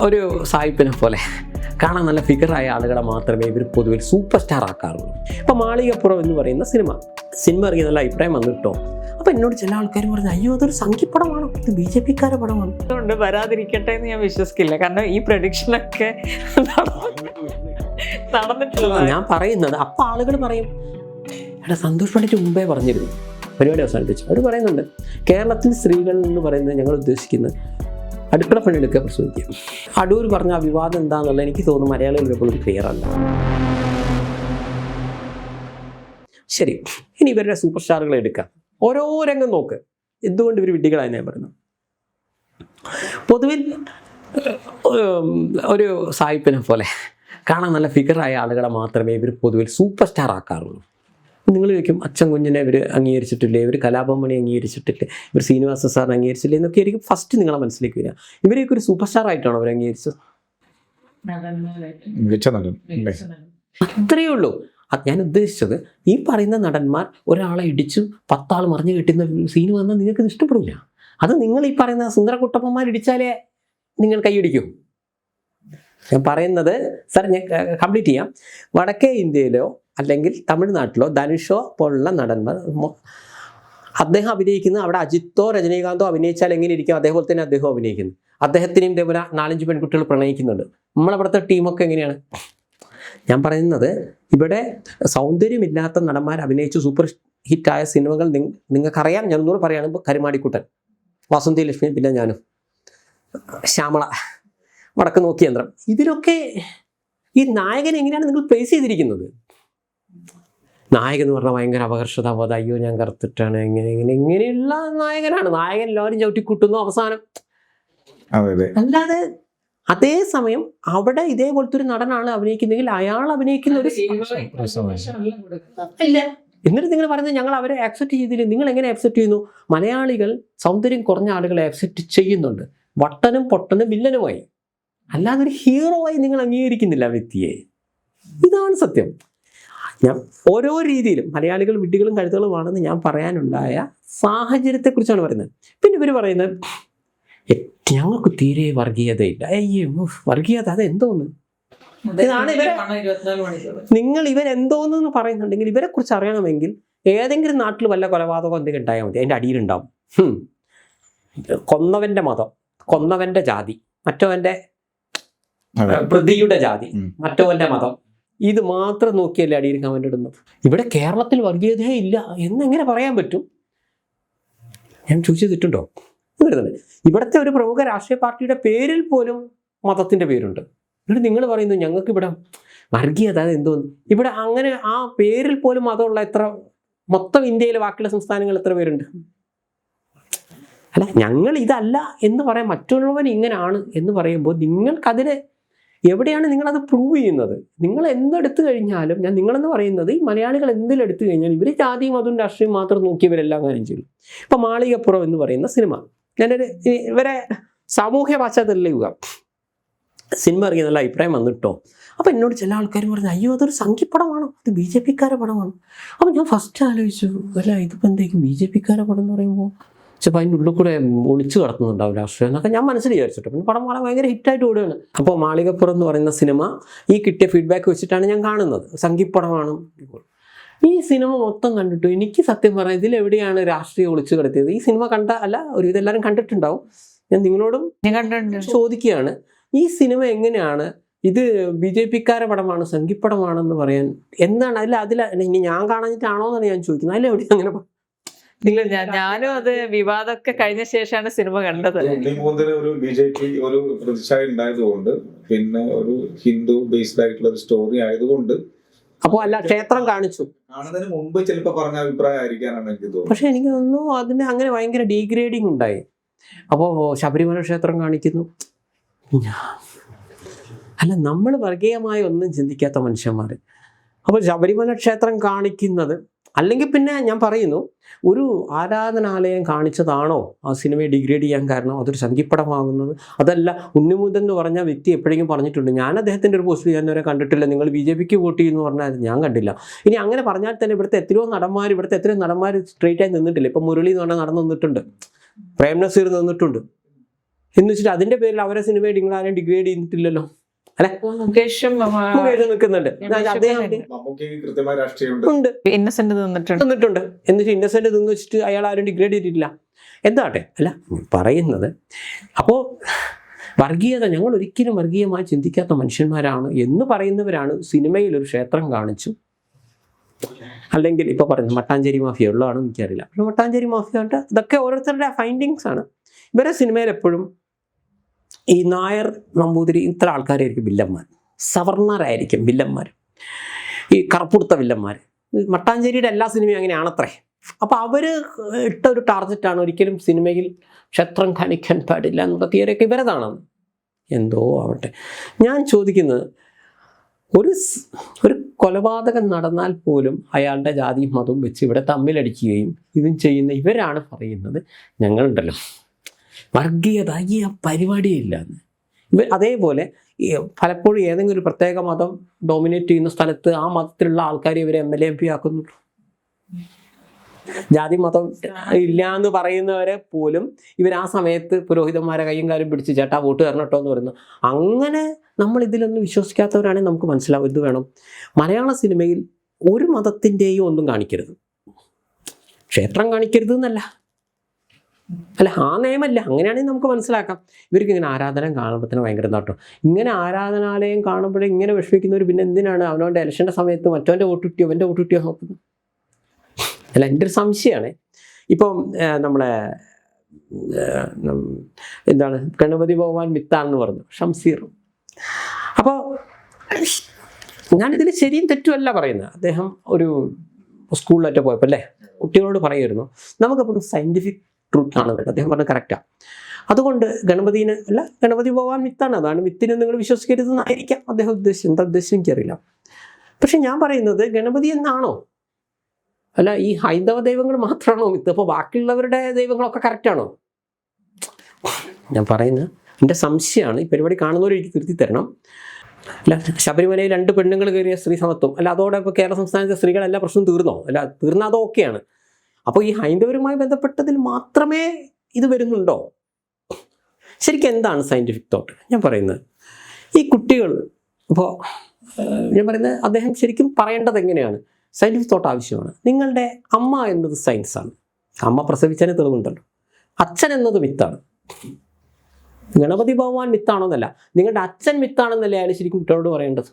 ഒരു സായിപ്പിനെ പോലെ കാണാൻ നല്ല ഫിഗറായ ആളുകളെ മാത്രമേ ഇവർ പൊതുവെ സൂപ്പർ സ്റ്റാർ ആക്കാറുള്ളൂ. ഇപ്പം മാളികപ്പുറം എന്ന് പറയുന്ന സിനിമ ഇറങ്ങിയ നല്ല അഭിപ്രായം വന്നിട്ടോ. അപ്പം എന്നോട് ചില ആൾക്കാർ പറഞ്ഞു, അയ്യോ അതൊരു സംഖ്യപ്പടമാണോ, ഇത് BJP-ക്കാരുടെ പടമാണ്. അതുകൊണ്ട് വരാതിരിക്കട്ടെ എന്ന് ഞാൻ വിശ്വസിക്കില്ല. കാരണം ഈ പ്രഡിക്ഷനൊക്കെ നടന്നിട്ടില്ല. ഞാൻ പറയുന്നത് അപ്പം ആളുകൾ പറയും, എടാ സന്തോഷ് പണ്ഡിറ്റ് മുമ്പേ പറഞ്ഞിരുന്നു പരിപാടി അവസാനിപ്പിച്ചു. അവർ പറയുന്നുണ്ട്, കേരളത്തിൽ സ്ത്രീകൾ എന്ന് പറയുന്നത് ഞങ്ങൾ ഉദ്ദേശിക്കുന്നത് അടുക്കള പണിയെടുക്കുക പ്രസവിക്കുക. അടൂർ പറഞ്ഞ ആ വിവാദം എന്താണെന്നുള്ളത് എനിക്ക് തോന്നുന്നു മലയാളികൾ എപ്പോഴും ക്ലിയർ അല്ല. ശരി, ഇനി ഇവരുടെ സൂപ്പർ സ്റ്റാറുകളെ എടുക്കാം. ഓരോ രംഗം നോക്ക്, എന്തുകൊണ്ട് ഇവർ വിഡ്ഢികളായി ഞാൻ പറയുന്നു. പൊതുവിൽ ഒരു സായിപ്പിനെ പോലെ കാണാൻ നല്ല ഫിഗറായ ആളുകളെ മാത്രമേ ഇവർ പൊതുവിൽ സൂപ്പർ സ്റ്റാർ ആക്കാറുള്ളൂ. നിങ്ങൾ ചോദിക്കും, അച്ഛൻ കുഞ്ഞിനെ ഇവർ അംഗീകരിച്ചിട്ടില്ലേ, ഇവർ കലാഭവൻ ഇവർ ഇവർ ശ്രീനിവാസ സാറിനെ അംഗീകരിച്ചില്ലേ എന്നൊക്കെ ആയിരിക്കും ഫസ്റ്റ് നിങ്ങളെ മനസ്സിലേക്ക് വരിക. ഇവരെയൊക്കെ ഒരു സൂപ്പർ സ്റ്റാർ ആയിട്ടാണോ അവർ അംഗീകരിച്ചത്? അത്രയേ ഉള്ളൂ. ഞാൻ ഉദ്ദേശിച്ചത്, ഈ പറയുന്ന നടന്മാർ ഒരാളെ ഇടിച്ചു 10 ആൾ മറിഞ്ഞു കിട്ടുന്ന സീന് വന്നാൽ നിങ്ങൾക്ക് ഇത് ഇഷ്ടപ്പെടില്ല. അത് നിങ്ങൾ ഈ പറയുന്ന സുന്ദരകുട്ടപ്പന്മാർ ഇടിച്ചാലേ നിങ്ങൾ കൈയിടിക്കും. ഞാൻ പറയുന്നത് സാർ, ഞാൻ കംപ്ലീറ്റ് ചെയ്യാം. വടക്കേ ഇന്ത്യയിലോ അല്ലെങ്കിൽ തമിഴ്നാട്ടിലോ ധനുഷോ പോലുള്ള നടന്മാർ അദ്ദേഹം അഭിനയിക്കുന്ന അവിടെ അജിത്തോ രജനീകാന്തോ അഭിനയിച്ചാൽ എങ്ങനെ ഇരിക്കും, അതേപോലെ തന്നെ അദ്ദേഹം അഭിനയിക്കുന്നു. അദ്ദേഹത്തിനെയും ഇതേപോലെ 4-5 പെൺകുട്ടികൾ പ്രണയിക്കുന്നുണ്ട്. നമ്മളവിടുത്തെ ടീമൊക്കെ എങ്ങനെയാണ്? ഞാൻ പറയുന്നത്, ഇവിടെ സൗന്ദര്യമില്ലാത്ത നടന്മാർ അഭിനയിച്ച് സൂപ്പർ ഹിറ്റായ സിനിമകൾ നിങ്ങൾക്കറിയാം. ഞാൻ ഒന്നുകൂടെ പറയുകയാണ്, കരുമാടിക്കുട്ടൻ, വാസന്തി ലക്ഷ്മി, പിന്നെ ഞാനും, ശ്യാമള, വടക്ക് നോക്കി യന്ത്രം. ഇതിലൊക്കെ ഈ നായകൻ എങ്ങനെയാണ് നിങ്ങൾ പ്ലേസ് ചെയ്തിരിക്കുന്നത്? നായകൻ എന്ന് പറഞ്ഞാൽ ഭയങ്കര അപകർഷതാബോധം, അയ്യോ ഞാൻ കറുത്തിട്ടാണ്, ഇങ്ങനെയുള്ള നായകനാണ്. നായകൻ എല്ലാവരും ചവിട്ടിക്കൂട്ടുന്നു അവസാനം. അല്ലാതെ അതേസമയം അവിടെ ഇതേപോലത്തെ ഒരു നടനാണ് അഭിനയിക്കുന്നെങ്കിൽ അയാൾ അഭിനയിക്കുന്ന ഒരു ഇല്ല. എന്നിട്ട് നിങ്ങൾ പറയുന്നത് ഞങ്ങൾ അവരെ ആക്സെപ്റ്റ് ചെയ്തില്ല. നിങ്ങൾ എങ്ങനെ ആക്സെപ്റ്റ് ചെയ്യുന്നു? മലയാളികൾ സൗന്ദര്യം കുറഞ്ഞ ആളുകളെ ആക്സെപ്റ്റ് ചെയ്യുന്നുണ്ട്, വട്ടനും പൊട്ടനും വില്ലനുമായി. അല്ലാതെ ഒരു ഹീറോ ആയി നിങ്ങൾ അംഗീകരിക്കുന്നില്ല വ്യക്തിയെ. ഇതാണ് സത്യം. ഞാൻ ഓരോ രീതിയിലും മലയാളികൾ വിഡ്ഢികളും കഴുതകളുമാണെന്ന് ഞാൻ പറയാനുണ്ടായ സാഹചര്യത്തെക്കുറിച്ചാണ് പറയുന്നത്. പിന്നെ ഇവർ പറയുന്നത്, ഞങ്ങൾക്ക് തീരെ വർഗീയതയില്ല. വർഗീയത അതെന്തോന്ന്? ഇതാണ് നിങ്ങൾ ഇവരെന്തോന്ന് പറയുന്നുണ്ടെങ്കിൽ ഇവരെ കുറിച്ച് അറിയണമെങ്കിൽ ഏതെങ്കിലും നാട്ടിൽ വല്ല കൊലപാതകം എന്തെങ്കിലും ഉണ്ടായാൽ മതി, അതിൻ്റെ അടിയിലുണ്ടാവും. കൊന്നവന്റെ മതം, കൊന്നവന്റെ ജാതി, മറ്റവന്റെ പ്രതിയുടെ ജാതി, മറ്റവന്റെ മതം, ഇത് മാത്രം നോക്കിയല്ലേ അടിയിൽ കമന്റ് ഇടുന്നത്. ഇവിടെ കേരളത്തിൽ വർഗീയതയേ ഇല്ല എന്നെങ്ങനെ പറയാൻ പറ്റും? ഞാൻ ചോദിച്ചിട്ടുണ്ടോ? ഇവിടുത്തെ ഒരു പ്രമുഖ രാഷ്ട്രീയ പാർട്ടിയുടെ പേരിൽ പോലും മതത്തിന്റെ പേരുണ്ട്. എന്നിട്ട് നിങ്ങൾ പറയുന്നു ഞങ്ങൾക്ക് ഇവിടെ വർഗീയത എന്തോന്ന്? ഇവിടെ അങ്ങനെ ആ പേരിൽ പോലും മതമുള്ള എത്ര, മൊത്തം ഇന്ത്യയിലെ ബാക്കിയുള്ള സംസ്ഥാനങ്ങൾ എത്ര പേരുണ്ട്? അല്ല, ഞങ്ങൾ ഇതല്ല എന്ന് പറയാൻ, മറ്റുള്ളവൻ ഇങ്ങനെയാണ് എന്ന് പറയുമ്പോൾ നിങ്ങൾക്കതിന് എവിടെയാണ് നിങ്ങളത് പ്രൂവ് ചെയ്യുന്നത്? നിങ്ങൾ എന്തെടുത്തു കഴിഞ്ഞാലും, ഞാൻ നിങ്ങളെന്ന് പറയുന്നത്, ഈ മലയാളികൾ എന്തിലെടുത്തു കഴിഞ്ഞാൽ ഇവർ ജാതിയും അതും രാഷ്ട്രീയം മാത്രം നോക്കിയവരെല്ലാം കാര്യം ചെയ്യും. ഇപ്പം മാളികപ്പുറം എന്ന് പറയുന്ന സിനിമ, ഞാനൊരു ഇവരെ സാമൂഹ്യ പശ്ചാത്തലയുക സിനിമ ഇറങ്ങിയ നല്ല അഭിപ്രായം വന്നിട്ടോ. അപ്പം എന്നോട് ചില ആൾക്കാർ പറഞ്ഞു, അയ്യോ അതൊരു സംഖ്യപ്പടമാണോ, അത് BJP-ക്കാരുടെ പടമാണ്. അപ്പം ഞാൻ ഫസ്റ്റ് ആലോചിച്ചു, അല്ല ഇതിപ്പോൾ എന്തായിരിക്കും BJP-ക്കാരുടെ പടം എന്ന് പറയുമ്പോൾ ചിലപ്പോൾ അതിൻ്റെ ഉള്ളിൽ കൂടെ ഒളിച്ചു കടത്തുന്നുണ്ടാവും രാഷ്ട്രീയം എന്നൊക്കെ ഞാൻ മനസ്സിൽ വിചാരിച്ചിട്ട്. പിന്നെ പടം വളരെ ഭയങ്കര ഹിറ്റായിട്ട് ഓടുകയാണ്. അപ്പോൾ മാളികപ്പുറം എന്ന് പറയുന്ന സിനിമ ഈ കിട്ടിയ ഫീഡ്ബാക്ക് വെച്ചിട്ടാണ് ഞാൻ കാണുന്നത്. സംഖ്യപ്പടമാണ്. ഈ സിനിമ മൊത്തം കണ്ടിട്ടു എനിക്ക് സത്യം പറഞ്ഞാൽ ഇതിലെവിടെയാണ് രാഷ്ട്രീയം ഒളിച്ചു കടത്തിയത്? ഈ സിനിമ കണ്ട അല്ല, ഒരു ഇതെല്ലാവരും കണ്ടിട്ടുണ്ടാവും. ഞാൻ നിങ്ങളോടും ചോദിക്കുകയാണ്, ഈ സിനിമ എങ്ങനെയാണ് ഇത് BJP-ക്കാരുടെ പടമാണ്, സംഖ്യപ്പടമാണെന്ന് പറയാൻ എന്താണ് അതിൽ ഇനി ഞാൻ കാണാഞ്ഞിട്ടാണോ എന്നാണ് ഞാൻ ചോദിക്കുന്നത്. അതിലെവിടെയാണ് അങ്ങനെ? ഞാനും അത് വിവാദമൊക്കെ കഴിഞ്ഞ ശേഷമാണ് സിനിമ കണ്ടത്. ഒരു BJP ഒരു പ്രതിച്ഛായ ഉണ്ടായതുകൊണ്ട്, പിന്നെ ഒരു ഹിന്ദു ബേസ്ഡ് ആയിട്ടുള്ള ഒരു സ്റ്റോറി ആയതുകൊണ്ട്, അപ്പൊ അല്ല ക്ഷേത്രം കാണിച്ചു കാണുന്നതിന് മുമ്പ് ചിലപ്പോൾ പറഞ്ഞ അഭിപ്രായം ആയിരിക്കാനാണ് എനിക്ക് തോന്നുന്നത്. പക്ഷെ എനിക്ക് തോന്നുന്നു അതിന് അങ്ങനെ ഭയങ്കര ഡീഗ്രേഡിങ് ഉണ്ടായി. അപ്പോൾ ശബരിമല ക്ഷേത്രം കാണിക്കുന്നു. അല്ല, നമ്മൾ വർഗീയമായി ഒന്നും ചിന്തിക്കാത്ത മനുഷ്യന്മാർ. അപ്പോൾ ശബരിമല ക്ഷേത്രം കാണിക്കുന്നത്, അല്ലെങ്കിൽ പിന്നെ ഞാൻ പറയുന്നു, ഒരു ആരാധനാലയം കാണിച്ചതാണോ ആ സിനിമയെ ഡിഗ്രേഡ് ചെയ്യാൻ കാരണം? അതൊരു സംഖ്യപ്പടമാകുന്നത്. അതല്ല, ഉണ്ണിമുതൻ എന്ന് പറഞ്ഞ വ്യക്തി എപ്പോഴെങ്കിലും പറഞ്ഞിട്ടുണ്ട്, ഞാൻ അദ്ദേഹത്തിൻ്റെ ഒരു പോസ്റ്റ് ഞാൻ വരെ കണ്ടിട്ടില്ല, നിങ്ങൾ BJP-ക്ക് വോട്ട് ചെയ്യുമെന്ന് പറഞ്ഞാൽ ഞാൻ കണ്ടില്ല. ഇനി അങ്ങനെ പറഞ്ഞാൽ തന്നെ ഇവിടുത്തെ എത്രയോ നടന്മാർ സ്ട്രെയിറ്റ് ആയി നിന്നിട്ടില്ല. ഇപ്പം മുരളി എന്ന് പറഞ്ഞാൽ നടന്നു നിന്നിട്ടുണ്ട്, പ്രേം നസീർ നിന്നിട്ടുണ്ട്. എന്ന് വെച്ചിട്ട് അതിന്റെ പേരിൽ അവരെ സിനിമയെ നിങ്ങൾ ആരെയും ഡിഗ്രേഡ് ചെയ്തിട്ടില്ലല്ലോ, അല്ലെ? മുകേഷും നിൽക്കുന്നുണ്ട്. അദ്ദേഹം നമുക്ക് കൃത്യമായ രാഷ്ട്രീയമുണ്ട്, ഉണ്ട്, ഇന്നസെന്റ് നിന്നിട്ടുണ്ട്. എന്ന് വെച്ചാൽ ഇന്നസെന്റ് നിന്ന് വെച്ചിട്ട് അയാൾ ആരും ഡിഗ്രേഡ് ചെയ്തിട്ടില്ല. എന്താട്ടെ, അല്ല പറയുന്നത്. അപ്പോൾ വർഗീയത, ഞങ്ങൾ ഒരിക്കലും വർഗീയമായി ചിന്തിക്കാത്ത മനുഷ്യന്മാരാണ് എന്ന് പറയുന്നവരാണ് സിനിമയിൽ ഒരു ക്ഷേത്രം കാണിച്ചു, അല്ലെങ്കിൽ ഇപ്പോൾ പറയുന്നത് മട്ടാഞ്ചേരി മാഫിയ ഉള്ളതാണെന്ന് എനിക്കറിയില്ല. പക്ഷെ മട്ടാഞ്ചേരി മാഫിയ ഉണ്ട്, ഇതൊക്കെ ഓരോരുത്തരുടെ ഫൈൻഡിങ്സ് ആണ്. ഇവരെ സിനിമയിൽ എപ്പോഴും ഈ നായർ, നമ്പൂതിരി ഇത്ര ആൾക്കാരായിരിക്കും വില്ലന്മാർ, സവർണരായിരിക്കും വില്ലന്മാർ, ഈ കറുപ്പുടുത്ത വില്ലന്മാർ. മട്ടാഞ്ചേരിയുടെ എല്ലാ സിനിമയും അങ്ങനെയാണത്രേ. അപ്പോൾ അവർ ഇട്ട ഒരു ടാർഗറ്റാണ് ഒരിക്കലും സിനിമയിൽ ക്ഷേത്രം കാണിക്കാൻ പാടില്ല എന്നുള്ള തിയറിയൊക്കെ ഇവരതാണെന്ന്. എന്തോ ആവട്ടെ, ഞാൻ ചോദിക്കുന്നത്, ഒരു കൊലപാതകം നടന്നാൽ പോലും അയാളുടെ ജാതിയും മതവും വെച്ച് ഇവിടെ തമ്മിലടിക്കുകയും ഇതും ചെയ്യുന്ന ഇവരാണ് പറയുന്നത് ഞങ്ങളുണ്ടല്ലോ വർഗീയത, ഈ പരിപാടിയില്ല എന്ന്. അതേപോലെ പലപ്പോഴും ഏതെങ്കിലും ഒരു പ്രത്യേക മതം ഡോമിനേറ്റ് ചെയ്യുന്ന സ്ഥലത്ത് ആ മതത്തിലുള്ള ആൾക്കാരെ ഇവരെ MLA MP ആക്കുന്നുള്ളൂ. ജാതി മതം ഇല്ല എന്ന് പറയുന്നവരെ പോലും ഇവർ ആ സമയത്ത് പുരോഹിതന്മാരെ കയ്യും കാര്യം പിടിച്ച് ചേട്ടാ വോട്ട് തരണം കേട്ടോ എന്ന് പറയുന്നു. അങ്ങനെ നമ്മൾ ഇതിലൊന്നും വിശ്വസിക്കാത്തവരാണെങ്കിൽ നമുക്ക് മനസ്സിലാവും ഇത് വേണം. മലയാള സിനിമയിൽ ഒരു മതത്തിൻ്റെയും ഒന്നും കാണിക്കരുത്, ക്ഷേത്രം കാണിക്കരുത് എന്നല്ല, അല്ല ആ നിയമല്ല. അങ്ങനെയാണെങ്കിൽ നമുക്ക് മനസ്സിലാക്കാം. ഇവർക്ക് ഇങ്ങനെ ആരാധന കാണുമ്പോഴത്തേന് ഭയങ്കര എന്താട്ടോ, ഇങ്ങനെ ആരാധനാലയം കാണുമ്പോഴേ ഇങ്ങനെ വിഷമിക്കുന്നവർ പിന്നെ എന്തിനാണ് അവനവൻ്റെ ഇലക്ഷൻ്റെ സമയത്ത് മറ്റവൻ്റെ വോട്ട് കിട്ടിയോ അവൻ്റെ വോട്ട് കിട്ടിയോ നോക്കുന്നത്? അല്ല, എൻ്റെ ഒരു സംശയമാണ്. ഇപ്പം നമ്മളെ എന്താണ് ഗണപതി ഭഗവാൻ മിത്താണെന്ന് പറഞ്ഞു ഷംസീർ. അപ്പോൾ ഞാനിതിൽ ശരിയും തെറ്റുമല്ല പറയുന്നത്. അദ്ദേഹം ഒരു സ്കൂളിലൊക്കെ പോയപ്പോൾ അല്ലേ കുട്ടികളോട് പറയുമായിരുന്നു നമുക്കെപ്പോഴും സയൻറ്റിഫിക് ട്രൂത്ത് ആണ് വേണ്ടത്. അദ്ദേഹം പറഞ്ഞത് കറക്റ്റാണ്. അതുകൊണ്ട് ഗണപതിന് അല്ല, ഗണപതി ഭഗവാൻ മിത്താണ്, അതാണ് മിത്തിനെ നിങ്ങൾ വിശ്വസിക്കരുതെന്നായിരിക്കാം അദ്ദേഹം ഉദ്ദേശിച്ചത്. എന്താ ഉദ്ദേശിച്ചത് എനിക്കറിയില്ല. പക്ഷെ ഞാൻ പറയുന്നത് ഗണപതി എന്നാണോ, അല്ല ഈ ഹൈന്ദവ ദൈവങ്ങൾ മാത്രമാണോ മിത്ത്? അപ്പോൾ ബാക്കിയുള്ളവരുടെ ദൈവങ്ങളൊക്കെ കറക്റ്റാണോ? ഞാൻ പറയുന്നത് എൻ്റെ സംശയമാണ്. ഈ പരിപാടി കാണുന്നവർ എനിക്ക് തിരുത്തി തരണം. അല്ല, ശബരിമലയിൽ 2 പെണ്ണുങ്ങൾ കയറിയ സ്ത്രീ സമത്വം, അല്ല അതോടെ ഇപ്പോൾ കേരള സംസ്ഥാനത്തെ സ്ത്രീകളെല്ലാം പ്രശ്നം തീർന്നോ? അല്ല തീർന്നാൽ അതൊക്കെയാണ്. അപ്പോൾ ഈ ഹൈന്ദവരുമായി ബന്ധപ്പെട്ടതിൽ മാത്രമേ ഇത് വരുന്നുണ്ടോ? ശരിക്കും എന്താണ് സയൻറ്റിഫിക് തോട്ട്? ഞാൻ പറയുന്നത് ഈ കുട്ടികൾ ഇപ്പോൾ ഞാൻ പറയുന്നത് അദ്ദേഹം ശരിക്കും പറയേണ്ടത് എങ്ങനെയാണ്, സയൻറ്റിഫിക് തോട്ട് ആവശ്യമാണ്. നിങ്ങളുടെ അമ്മ എന്നത് സയൻസാണ്, അമ്മ പ്രസവിച്ചതിന് തെളിവുണ്ടല്ലോ. അച്ഛൻ എന്നത് മിത്താണ്. ഗണപതി ഭഗവാൻ മിത്താണോ എന്നല്ല, നിങ്ങളുടെ അച്ഛൻ മിത്താണെന്നല്ലേ അയാൾ ശരിക്കും കുട്ടികളോട് പറയേണ്ടത്.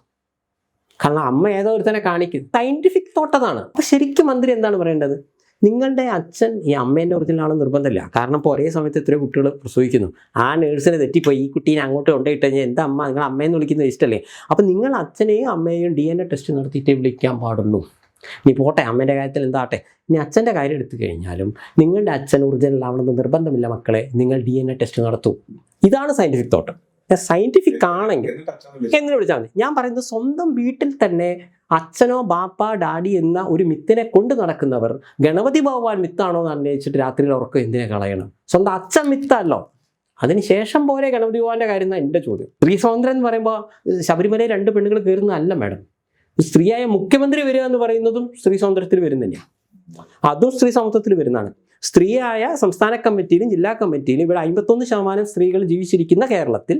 കാരണം അമ്മ ഏതോ ഒരുത്തനെ കാണിക്കും. സയൻറ്റിഫിക് തോട്ട് അതാണ്. അപ്പോൾ ശരിക്കും മന്ത്രി എന്താണ് പറയേണ്ടത്? നിങ്ങളുടെ അച്ഛൻ ഈ അമ്മേൻ്റെ ഒറിജിനലാണെന്ന് നിർബന്ധമില്ല. കാരണം ഇപ്പോൾ ഒരേ സമയത്ത് എത്രയോ കുട്ടികൾ പ്രസവിക്കുന്നു. ആ നേഴ്സിനെ തെറ്റിപ്പോയി ഈ കുട്ടീനെ അങ്ങോട്ട് കൊണ്ടുപോയിട്ട് കഴിഞ്ഞാൽ എന്താ അമ്മ നിങ്ങൾ അമ്മയെന്ന് വിളിക്കുന്നത് ഇഷ്ടമല്ലേ? അപ്പോൾ നിങ്ങൾ അച്ഛനെയും അമ്മയെയും DNA ടെസ്റ്റ് നടത്തിയിട്ടേ വിളിക്കാൻ പാടുള്ളൂ. ഇനി പോട്ടെ, അമ്മേൻ്റെ കാര്യത്തിൽ എന്താട്ടെ, ഇനി അച്ഛൻ്റെ കാര്യം എടുത്തു കഴിഞ്ഞാലും നിങ്ങളുടെ അച്ഛൻ ഒറിജിനൽ ആവണമെന്ന് നിർബന്ധമില്ല മക്കളെ, നിങ്ങൾ DNA ടെസ്റ്റ് നടത്തൂ. ഇതാണ് സയൻറ്റിഫിക് തോട്ട്. സയൻറ്റിഫിക് ആണെങ്കിൽ എങ്ങനെ വിളിച്ചാൽ മതി. ഞാൻ പറയുന്നത് സ്വന്തം വീട്ടിൽ തന്നെ അച്ഛനോ ബാപ്പ ഡാഡി എന്ന ഒരു മിത്തിനെ കൊണ്ട് നടക്കുന്നവർ ഗണപതി ഭഗവാൻ മിത്താണോ എന്ന് അന്വേഷിച്ചിട്ട് രാത്രിയിൽ ഉറക്കം എന്തിനെ കളയണം? സ്വന്തം അച്ഛൻ മിത്തല്ലോ, അതിനുശേഷം പോലെ ഗണപതി ഭഗവാന്റെ കാര്യം എന്നാണ് എൻ്റെ ചോദ്യം. സ്ത്രീ സ്വാതന്ത്ര്യം എന്ന് പറയുമ്പോൾ ശബരിമലയിൽ 2 പെണ്ണുകൾ കയറുന്നതല്ല മാഡം. സ്ത്രീയായ മുഖ്യമന്ത്രി വരിക എന്ന് പറയുന്നതും സ്ത്രീ സ്വാതന്ത്ര്യത്തിൽ വരുന്ന തന്നെയാണ്, അതും സ്ത്രീ സമത്വത്തിൽ വരുന്നതാണ്. സ്ത്രീയായ സംസ്ഥാന കമ്മിറ്റിയിലും ജില്ലാ കമ്മിറ്റിയിലും ഇവിടെ 51% സ്ത്രീകൾ ജീവിച്ചിരിക്കുന്ന കേരളത്തിൽ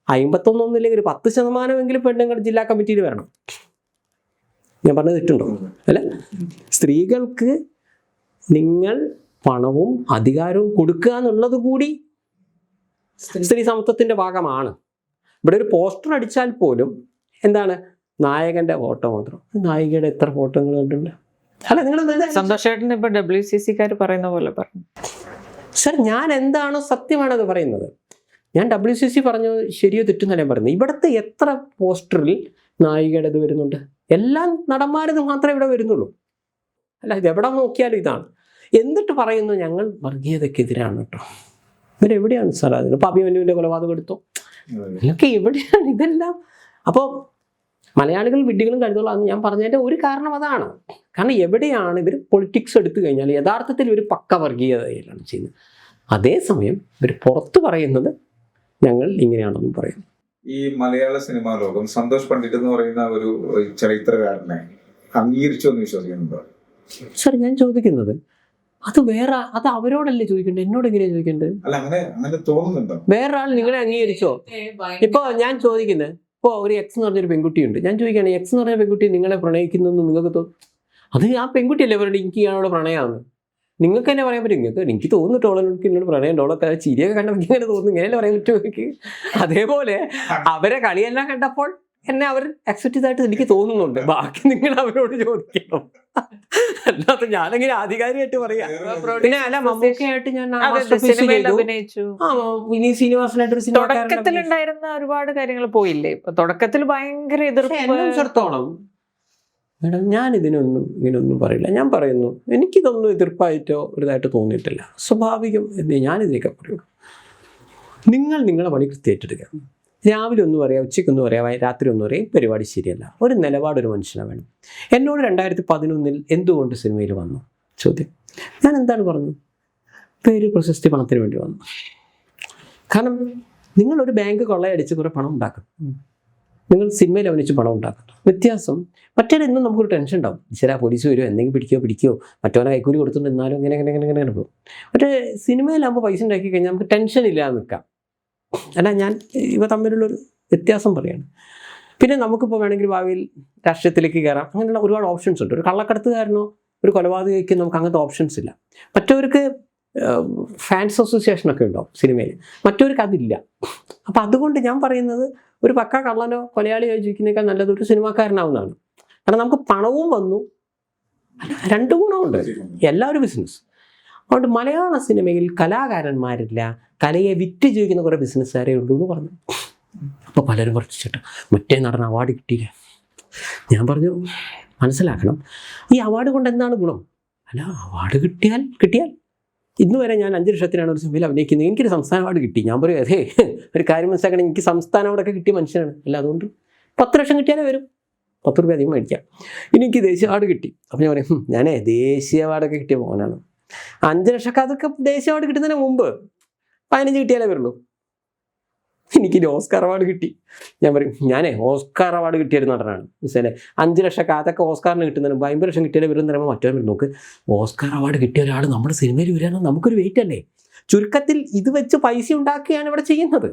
51 ഇല്ലെങ്കിൽ 10% പെണ്ണുങ്ങൾ ജില്ലാ കമ്മിറ്റിയിൽ വരണം. ഞാൻ പറഞ്ഞത് തെറ്റുണ്ടോ? അല്ല, സ്ത്രീകൾക്ക് നിങ്ങൾ പണവും അധികാരവും കൊടുക്കുക എന്നുള്ളത് കൂടി സ്ത്രീ സമത്വത്തിന്റെ ഭാഗമാണ്. ഇവിടെ ഒരു പോസ്റ്റർ അടിച്ചാൽ പോലും എന്താണ് നായകന്റെ ഫോട്ടോ മാത്രം, നായികയുടെ എത്ര ഫോട്ടോകൾ കണ്ടിട്ടുണ്ട്? അല്ല, നിങ്ങൾ സന്തോഷേട്ടൻ ഇപ്പൊ WCC-കാർ പറയുന്ന പോലെ പറഞ്ഞു. സർ, ഞാൻ എന്താണോ സത്യമാണത് പറയുന്നത്. ഞാൻ WCC പറഞ്ഞു ശരിയോ തെറ്റെന്നല്ല ഞാൻ പറയുന്നത്. ഇവിടുത്തെ എത്ര പോസ്റ്ററിൽ നായികയുടെ ഇത് വരുന്നുണ്ട്? എല്ലാ നടന്മാരത് മാത്രമേ ഇവിടെ വരുന്നുള്ളൂ. അല്ല, ഇതെവിടെ നോക്കിയാലും ഇതാണ്. എന്നിട്ട് പറയുന്നു ഞങ്ങൾ വർഗീയതക്കെതിരാണ് കേട്ടോ. ഇവരെവിടെയാണ് സാർ അതിന്? ഇപ്പം അഭിമന്യുവിൻ്റെ കൊലപാതകം എടുത്തോ, ഇതൊക്കെ എവിടെയാണ് ഇതെല്ലാം? അപ്പോൾ മലയാളികൾ വിഡ്ഢികളും കരുതലാന്ന് ഞാൻ പറഞ്ഞതിൻ്റെ ഒരു കാരണം അതാണ്. കാരണം എവിടെയാണ് ഇവർ പൊളിറ്റിക്സ് എടുത്തു കഴിഞ്ഞാൽ യഥാർത്ഥത്തിൽ ഇവർ പക്ക വർഗീയതയിലാണ് ചെയ്യുന്നത്. അതേസമയം ഇവർ പുറത്ത് പറയുന്നത് ഞങ്ങൾ ഇങ്ങനെയാണെന്നും പറയുന്നു. ഈ മലയാള സിനിമാ ലോകം സന്തോഷ് പണ്ഡിറ്റ് എന്ന് പറയുന്ന ഒരു ചരിത്രകാരനെ അംഗീകരിച്ചു എന്ന് വിശ്വസിക്കുന്നുണ്ടോ? സാർ, ഞാൻ ചോദിക്കുന്നത് അത് വേറെ, അത് അവരോടല്ലേ ചോദിക്കേണ്ടത്, എന്നോട് എങ്ങനെയാ ചോദിക്കേണ്ടത്? അല്ല, അങ്ങനെ തോന്നുന്നുണ്ടോ? വേറെ ആൾ നിങ്ങളെ അംഗീകരിച്ചോ? ഇപ്പൊ ഞാൻ ചോദിക്കുന്നത്, ഇപ്പോൾ ഒരു എക്സ് എന്ന് പറഞ്ഞൊരു പെൺകുട്ടിയുണ്ട്, ഞാൻ ചോദിക്കുകയാണ് എക്സ് എന്ന് പറഞ്ഞ പെൺകുട്ടി നിങ്ങളെ പ്രണയിക്കുന്നു നിങ്ങൾക്ക് അത് ആ പെൺകുട്ടിയല്ലേ പറയുന്നത് എനിക്ക് ഇയാളോട് പ്രണയമാണ്. നിങ്ങൾക്ക് തന്നെ പറയാൻ പറ്റും, എനിക്ക് തോന്നിട്ടോളെ എന്നോട് പ്രണയം ഓളൊക്കെ ചിരിയൊക്കെ കണ്ടപ്പോൾ ഇങ്ങനെ തോന്നുന്നു, ഇങ്ങനെയല്ലേ പറയാൻ പറ്റുമോ? അതേപോലെ അവരെ കളിയെല്ലാം കണ്ടപ്പോൾ എന്നെ അവർ അക്സെപ്റ്റ് ചെയ്തായിട്ട് എനിക്ക് തോന്നുന്നുണ്ട്. ബാക്കി നിങ്ങൾ അവരോട് ചോദിക്കണം, അല്ലാതെ ഞാനെങ്ങനെ ആധികാരികമായിട്ട് പറയാം. പിന്നെ അല്ല, മമ്മൂക്കയായിട്ട് ഞാൻ അഭിനയിച്ചു. വിനീത് ശ്രീനിവാസനായിട്ടൊരു സിനിമ തുടക്കത്തിലുണ്ടായിരുന്ന ഒരുപാട് കാര്യങ്ങൾ പോയില്ലേ? ഇപ്പൊ തുടക്കത്തിൽ ഭയങ്കര എതിർത്തോളം മേഡം, ഞാൻ ഇങ്ങനൊന്നും പറയില്ല. ഞാൻ പറയുന്നു എനിക്കിതൊന്നും എതിർപ്പായിട്ടോ ഇതായിട്ട് തോന്നിയിട്ടില്ല, സ്വാഭാവികം എന്നേ ഞാനിതിനൊക്കെ പറയുള്ളൂ. നിങ്ങളെ പണി കൃത്യമായിട്ടെടുക്കുക. രാവിലെ ഒന്നും പറയാം, ഉച്ചയ്ക്കൊന്നും പറയാം, രാത്രി ഒന്നും പറയാം, പരിപാടി ശരിയല്ല. ഒരു നിലപാടൊരു മനുഷ്യനെ വേണം. എന്നോട് 2011 എന്തുകൊണ്ട് സിനിമയിൽ വന്നു ചോദ്യം, ഞാൻ എന്താണ് പറഞ്ഞത്? പേര്, പ്രശസ്തി, പണത്തിന് വേണ്ടി വന്നു. കാരണം നിങ്ങളൊരു ബാങ്ക് കൊള്ളയടിച്ച് കുറേ പണം ഉണ്ടാക്കും, നിങ്ങൾ സിനിമയിൽ അഭിനയിച്ച് പണം ഉണ്ടാക്കുന്നു. വ്യത്യാസം മറ്റേ ഇന്നും നമുക്കൊരു ടെൻഷൻ ഉണ്ടാവും, ശരി പോലീസ് വരുമോ, എന്തെങ്കിലും പിടിക്കോ മറ്റവനെ കൈക്കൂലി കൊടുത്തുകൊണ്ട് എന്നാലും ഇങ്ങനെ പോകും. മറ്റേ സിനിമയിലാകുമ്പോൾ പൈസ ഉണ്ടാക്കി കഴിഞ്ഞാൽ നമുക്ക് ടെൻഷൻ ഇല്ലാതെ നിൽക്കാം. അല്ല, ഞാൻ ഇവ തമ്മിലുള്ളൊരു വ്യത്യാസം പറയുകയാണ്. പിന്നെ നമുക്കിപ്പോൾ വേണമെങ്കിൽ ഭാവിയിൽ രാഷ്ട്രീയത്തിലേക്ക് കയറാം, അങ്ങനെയുള്ള ഒരുപാട് ഓപ്ഷൻസ് ഉണ്ട്. ഒരു കള്ളക്കടത്തുകാരനോ ഒരു കൊലപാതകയ്ക്ക് നമുക്ക് അങ്ങനത്തെ ഓപ്ഷൻസ് ഇല്ല. മറ്റവർക്ക് ഫാൻസ് അസോസിയേഷനൊക്കെ ഉണ്ടാവും സിനിമയിൽ, മറ്റവർക്ക് അതില്ല. അപ്പം അതുകൊണ്ട് ഞാൻ പറയുന്നത് ഒരു പക്ക കള്ളനോ കൊലയാളിയോ ജീവിക്കുന്നേക്കാൾ നല്ലത് ഒരു സിനിമാക്കാരനാവുന്നതാണ്. കാരണം നമുക്ക് പണവും വന്നു, രണ്ട് ഗുണമുണ്ട്, എല്ലാവരും ബിസിനസ്. അതുകൊണ്ട് മലയാള സിനിമയിൽ കലാകാരന്മാരില്ല, കലയെ വിറ്റ് ജീവിക്കുന്ന കുറേ ബിസിനസ്സുകാരേ ഉള്ളൂ എന്ന് പറഞ്ഞു. അപ്പോൾ പലരും പഠിച്ചിട്ട് മറ്റേ നടൻ അവാർഡ് കിട്ടിയില്ല. ഞാൻ പറഞ്ഞു മനസ്സിലാക്കണം, ഈ അവാർഡ് കൊണ്ട് എന്താണ് ഗുണം? അല്ല, അവാർഡ് കിട്ടിയാൽ ഇന്ന് വരെ ഞാൻ 5 ലക്ഷത്തിനാണ് ഒരു സിനിമയിൽ അഭിനയിക്കുന്നത്, എനിക്കൊരു സംസ്ഥാന അവാർഡ് കിട്ടി. ഞാൻ പറയും അതെ, ഒരു കാര്യം മനസ്സിലാക്കണം, എനിക്ക് സംസ്ഥാന അവാർഡൊക്കെ കിട്ടിയ മനുഷ്യനാണ്. അല്ല, അതുകൊണ്ട് 10 ലക്ഷം കിട്ടിയാലേ വരും, 10 രൂപ അധികം മേടിക്കാം. എനിക്ക് ദേശീയ അവാർഡ് കിട്ടി. അപ്പോൾ ഞാൻ പറയും ഞാനേ ദേശീയ അവാർഡൊക്കെ കിട്ടിയ മോനാണ്. 5 ലക്ഷമൊക്കെ അതൊക്കെ ദേശീയ അവാർഡ് കിട്ടുന്നതിന് മുമ്പ് 15 കിട്ടിയാലേ വരുള്ളൂ. എനിക്ക് ഓസ്കാർ അവാർഡ് കിട്ടി. ഞാൻ പറയും ഞാനേ ഓസ്കാർ അവാർഡ് കിട്ടിയൊരു നടനാണ്. മനസ്സിലെ 5 ലക്ഷമൊക്കെ അതൊക്കെ ഓസ്കാറിന് കിട്ടുന്നതിന് 50 ലക്ഷം കിട്ടിയാലേ വരും എന്ന് പറയുമ്പോൾ മറ്റൊരു നോക്ക്, ഓസ്കാർ അവാർഡ് കിട്ടിയ ഒരാൾ നമ്മുടെ സിനിമയിൽ വരാനും നമുക്കൊരു വെയിറ്റ് അല്ലേ. ചുരുക്കത്തിൽ ഇത് വെച്ച് പൈസ ഉണ്ടാക്കുകയാണ് ഇവിടെ ചെയ്യുന്നത്.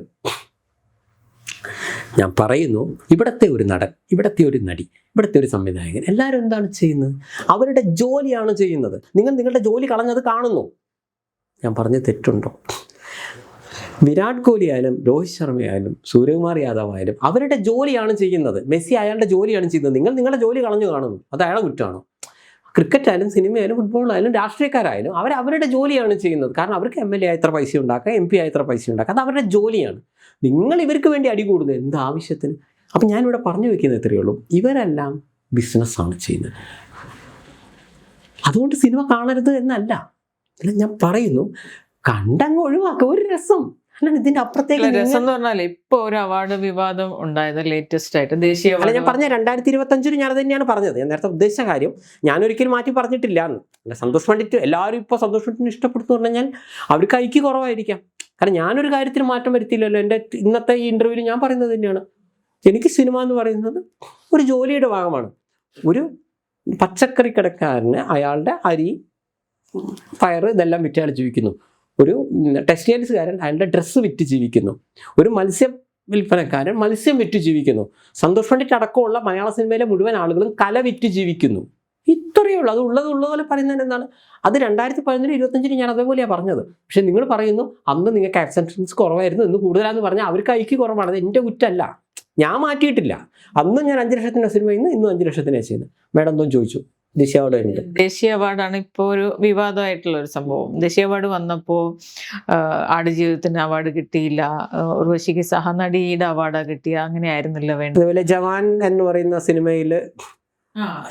ഞാൻ പറയുന്നു, ഇവിടുത്തെ ഒരു നടൻ, ഇവിടുത്തെ ഒരു നടി, ഇവിടുത്തെ ഒരു സംവിധായകൻ, എല്ലാവരും എന്താണ് ചെയ്യുന്നത്? അവരുടെ ജോലിയാണ് ചെയ്യുന്നത്. നിങ്ങൾ നിങ്ങളുടെ ജോലി കളഞ്ഞത് കാണുന്നു. ഞാൻ പറഞ്ഞ തെറ്റുണ്ടോ? വിരാട് കോഹ്ലി ആയാലും രോഹിത് ശർമ്മയായാലും സൂര്യകുമാർ യാദവ് ആയാലും അവരുടെ ജോലിയാണ് ചെയ്യുന്നത്. മെസ്സി അയാളുടെ ജോലിയാണ് ചെയ്യുന്നത്. നിങ്ങൾ നിങ്ങളുടെ ജോലി കളഞ്ഞു കാണുന്നു, അത് അയാളെ കുറ്റമാണോ? ക്രിക്കറ്റ് ആയാലും സിനിമയായാലും ഫുട്ബോളായാലും രാഷ്ട്രീയക്കാരായാലും അവരുടെ ജോലിയാണ് ചെയ്യുന്നത്. കാരണം അവർക്ക് MLA ആയ ഇത്ര പൈസ ഉണ്ടാക്കുക, MP ആയ ഇത്ര പൈസ ഉണ്ടാക്കുക, അത് അവരുടെ ജോലിയാണ്. നിങ്ങൾ ഇവർക്ക് വേണ്ടി അടി കൂടുന്നത് എന്ത് ആവശ്യത്തിന്? അപ്പം ഞാനിവിടെ പറഞ്ഞു വെക്കുന്നത് ഇത്രയേ ഉള്ളൂ, ഇവരെല്ലാം ബിസിനസ്സാണ് ചെയ്യുന്നത്. അതുകൊണ്ട് സിനിമ കാണരുത് എന്നല്ല, ഞാൻ പറയുന്നു കണ്ടങ്ങ് ഒഴിവാക്കുക, ഒരു രസം. അല്ലാണ്ട് ഇതിന്റെ അപ്പുറത്തേക്ക് രസം എന്ന് പറഞ്ഞാൽ ഇപ്പൊ ഒരു അവാർഡ് വിവാദം ഉണ്ടായത് ലേറ്റസ്റ്റ് ആയിട്ട് ദേശീയ അല്ല, ഞാൻ പറഞ്ഞ 2025 ഞാനത് തന്നെയാണ് പറഞ്ഞത്. ഞാൻ നേരത്തെ ഉദ്ദേശിച്ച കാര്യം ഞാൻ ഒരിക്കലും മാറ്റി പറഞ്ഞിട്ടില്ല എന്ന്. അല്ല, സന്തോഷ് പണ്ഡിറ്റ് എല്ലാവരും ഇപ്പോൾ സന്തോഷ് പണ്ഡിറ്റിനെ ഇഷ്ടപ്പെടുത്തു പറഞ്ഞാൽ അവർക്ക് ഐക്യ കുറവായിരിക്കാം. കാരണം ഞാനൊരു കാര്യത്തിന് മാറ്റം വരുത്തിയില്ലല്ലോ. എൻ്റെ ഇന്നത്തെ ഈ ഇൻ്റർവ്യൂവിൽ ഞാൻ പറയുന്നത് തന്നെയാണ്, എനിക്ക് സിനിമ എന്ന് പറയുന്നത് ഒരു ജോലിയുടെ ഭാഗമാണ്. ഒരു പച്ചക്കറി കടക്കാരന് അയാളുടെ അരി, പയർ ഇതെല്ലാം വിറ്റ് അയാൾ ജീവിക്കുന്നു. ഒരു ടെക്സ്റ്റൈൽസുകാരൻ അയാളുടെ ഡ്രസ്സ് വിറ്റ് ജീവിക്കുന്നു. ഒരു മത്സ്യ വിൽപ്പനക്കാരൻ മത്സ്യം വിറ്റ് ജീവിക്കുന്നു. സന്തോഷ് പണ്ഡിറ്റ് അടക്കമുള്ള മലയാള സിനിമയിലെ മുഴുവൻ ആളുകളും കല വിറ്റ് ജീവിക്കുന്നു. ഇത്രയേ ഉള്ളൂ. അത് ഉള്ളതുപോലെ പറയുന്നത് എന്താണ്? അത് 2011, 2025 ഞാൻ അതേപോലെയാണ് പറഞ്ഞത്. പക്ഷെ നിങ്ങൾ പറയുന്നു അന്ന് നിങ്ങൾക്ക് ആക്സെപ്റ്റൻസ് കുറവായിരുന്നു, ഇന്ന് കൂടുതലാന്ന് പറഞ്ഞാൽ അവർക്ക് ഐക്യ കുറവാണ്. അത് എൻ്റെ കുറ്റമല്ല, ഞാൻ മാറ്റിയിട്ടില്ല. അന്ന് ഞാൻ 5 ലക്ഷത്തിൻ്റെ സിനിമ ഇന്നും 5 ലക്ഷത്തിനാണ് ചെയ്യുന്നത്. മാഡം എന്തോ ചോദിച്ചു, ദേശീയ അവാർഡ് കഴിഞ്ഞിട്ട്. ദേശീയ അവാർഡാണ് ഇപ്പോൾ ഒരു വിവാദമായിട്ടുള്ള ഒരു സംഭവം. ദേശീയ അവാർഡ് വന്നപ്പോൾ ആടുജീവിതത്തിന് അവാർഡ് കിട്ടിയില്ല, ഉർവശിക്ക് സഹനടിയുടെ അവാർഡാണ് കിട്ടിയ, അങ്ങനെയായിരുന്നില്ല വേണ്ടത്. അതുപോലെ ജവാൻ എന്ന് പറയുന്ന സിനിമയിൽ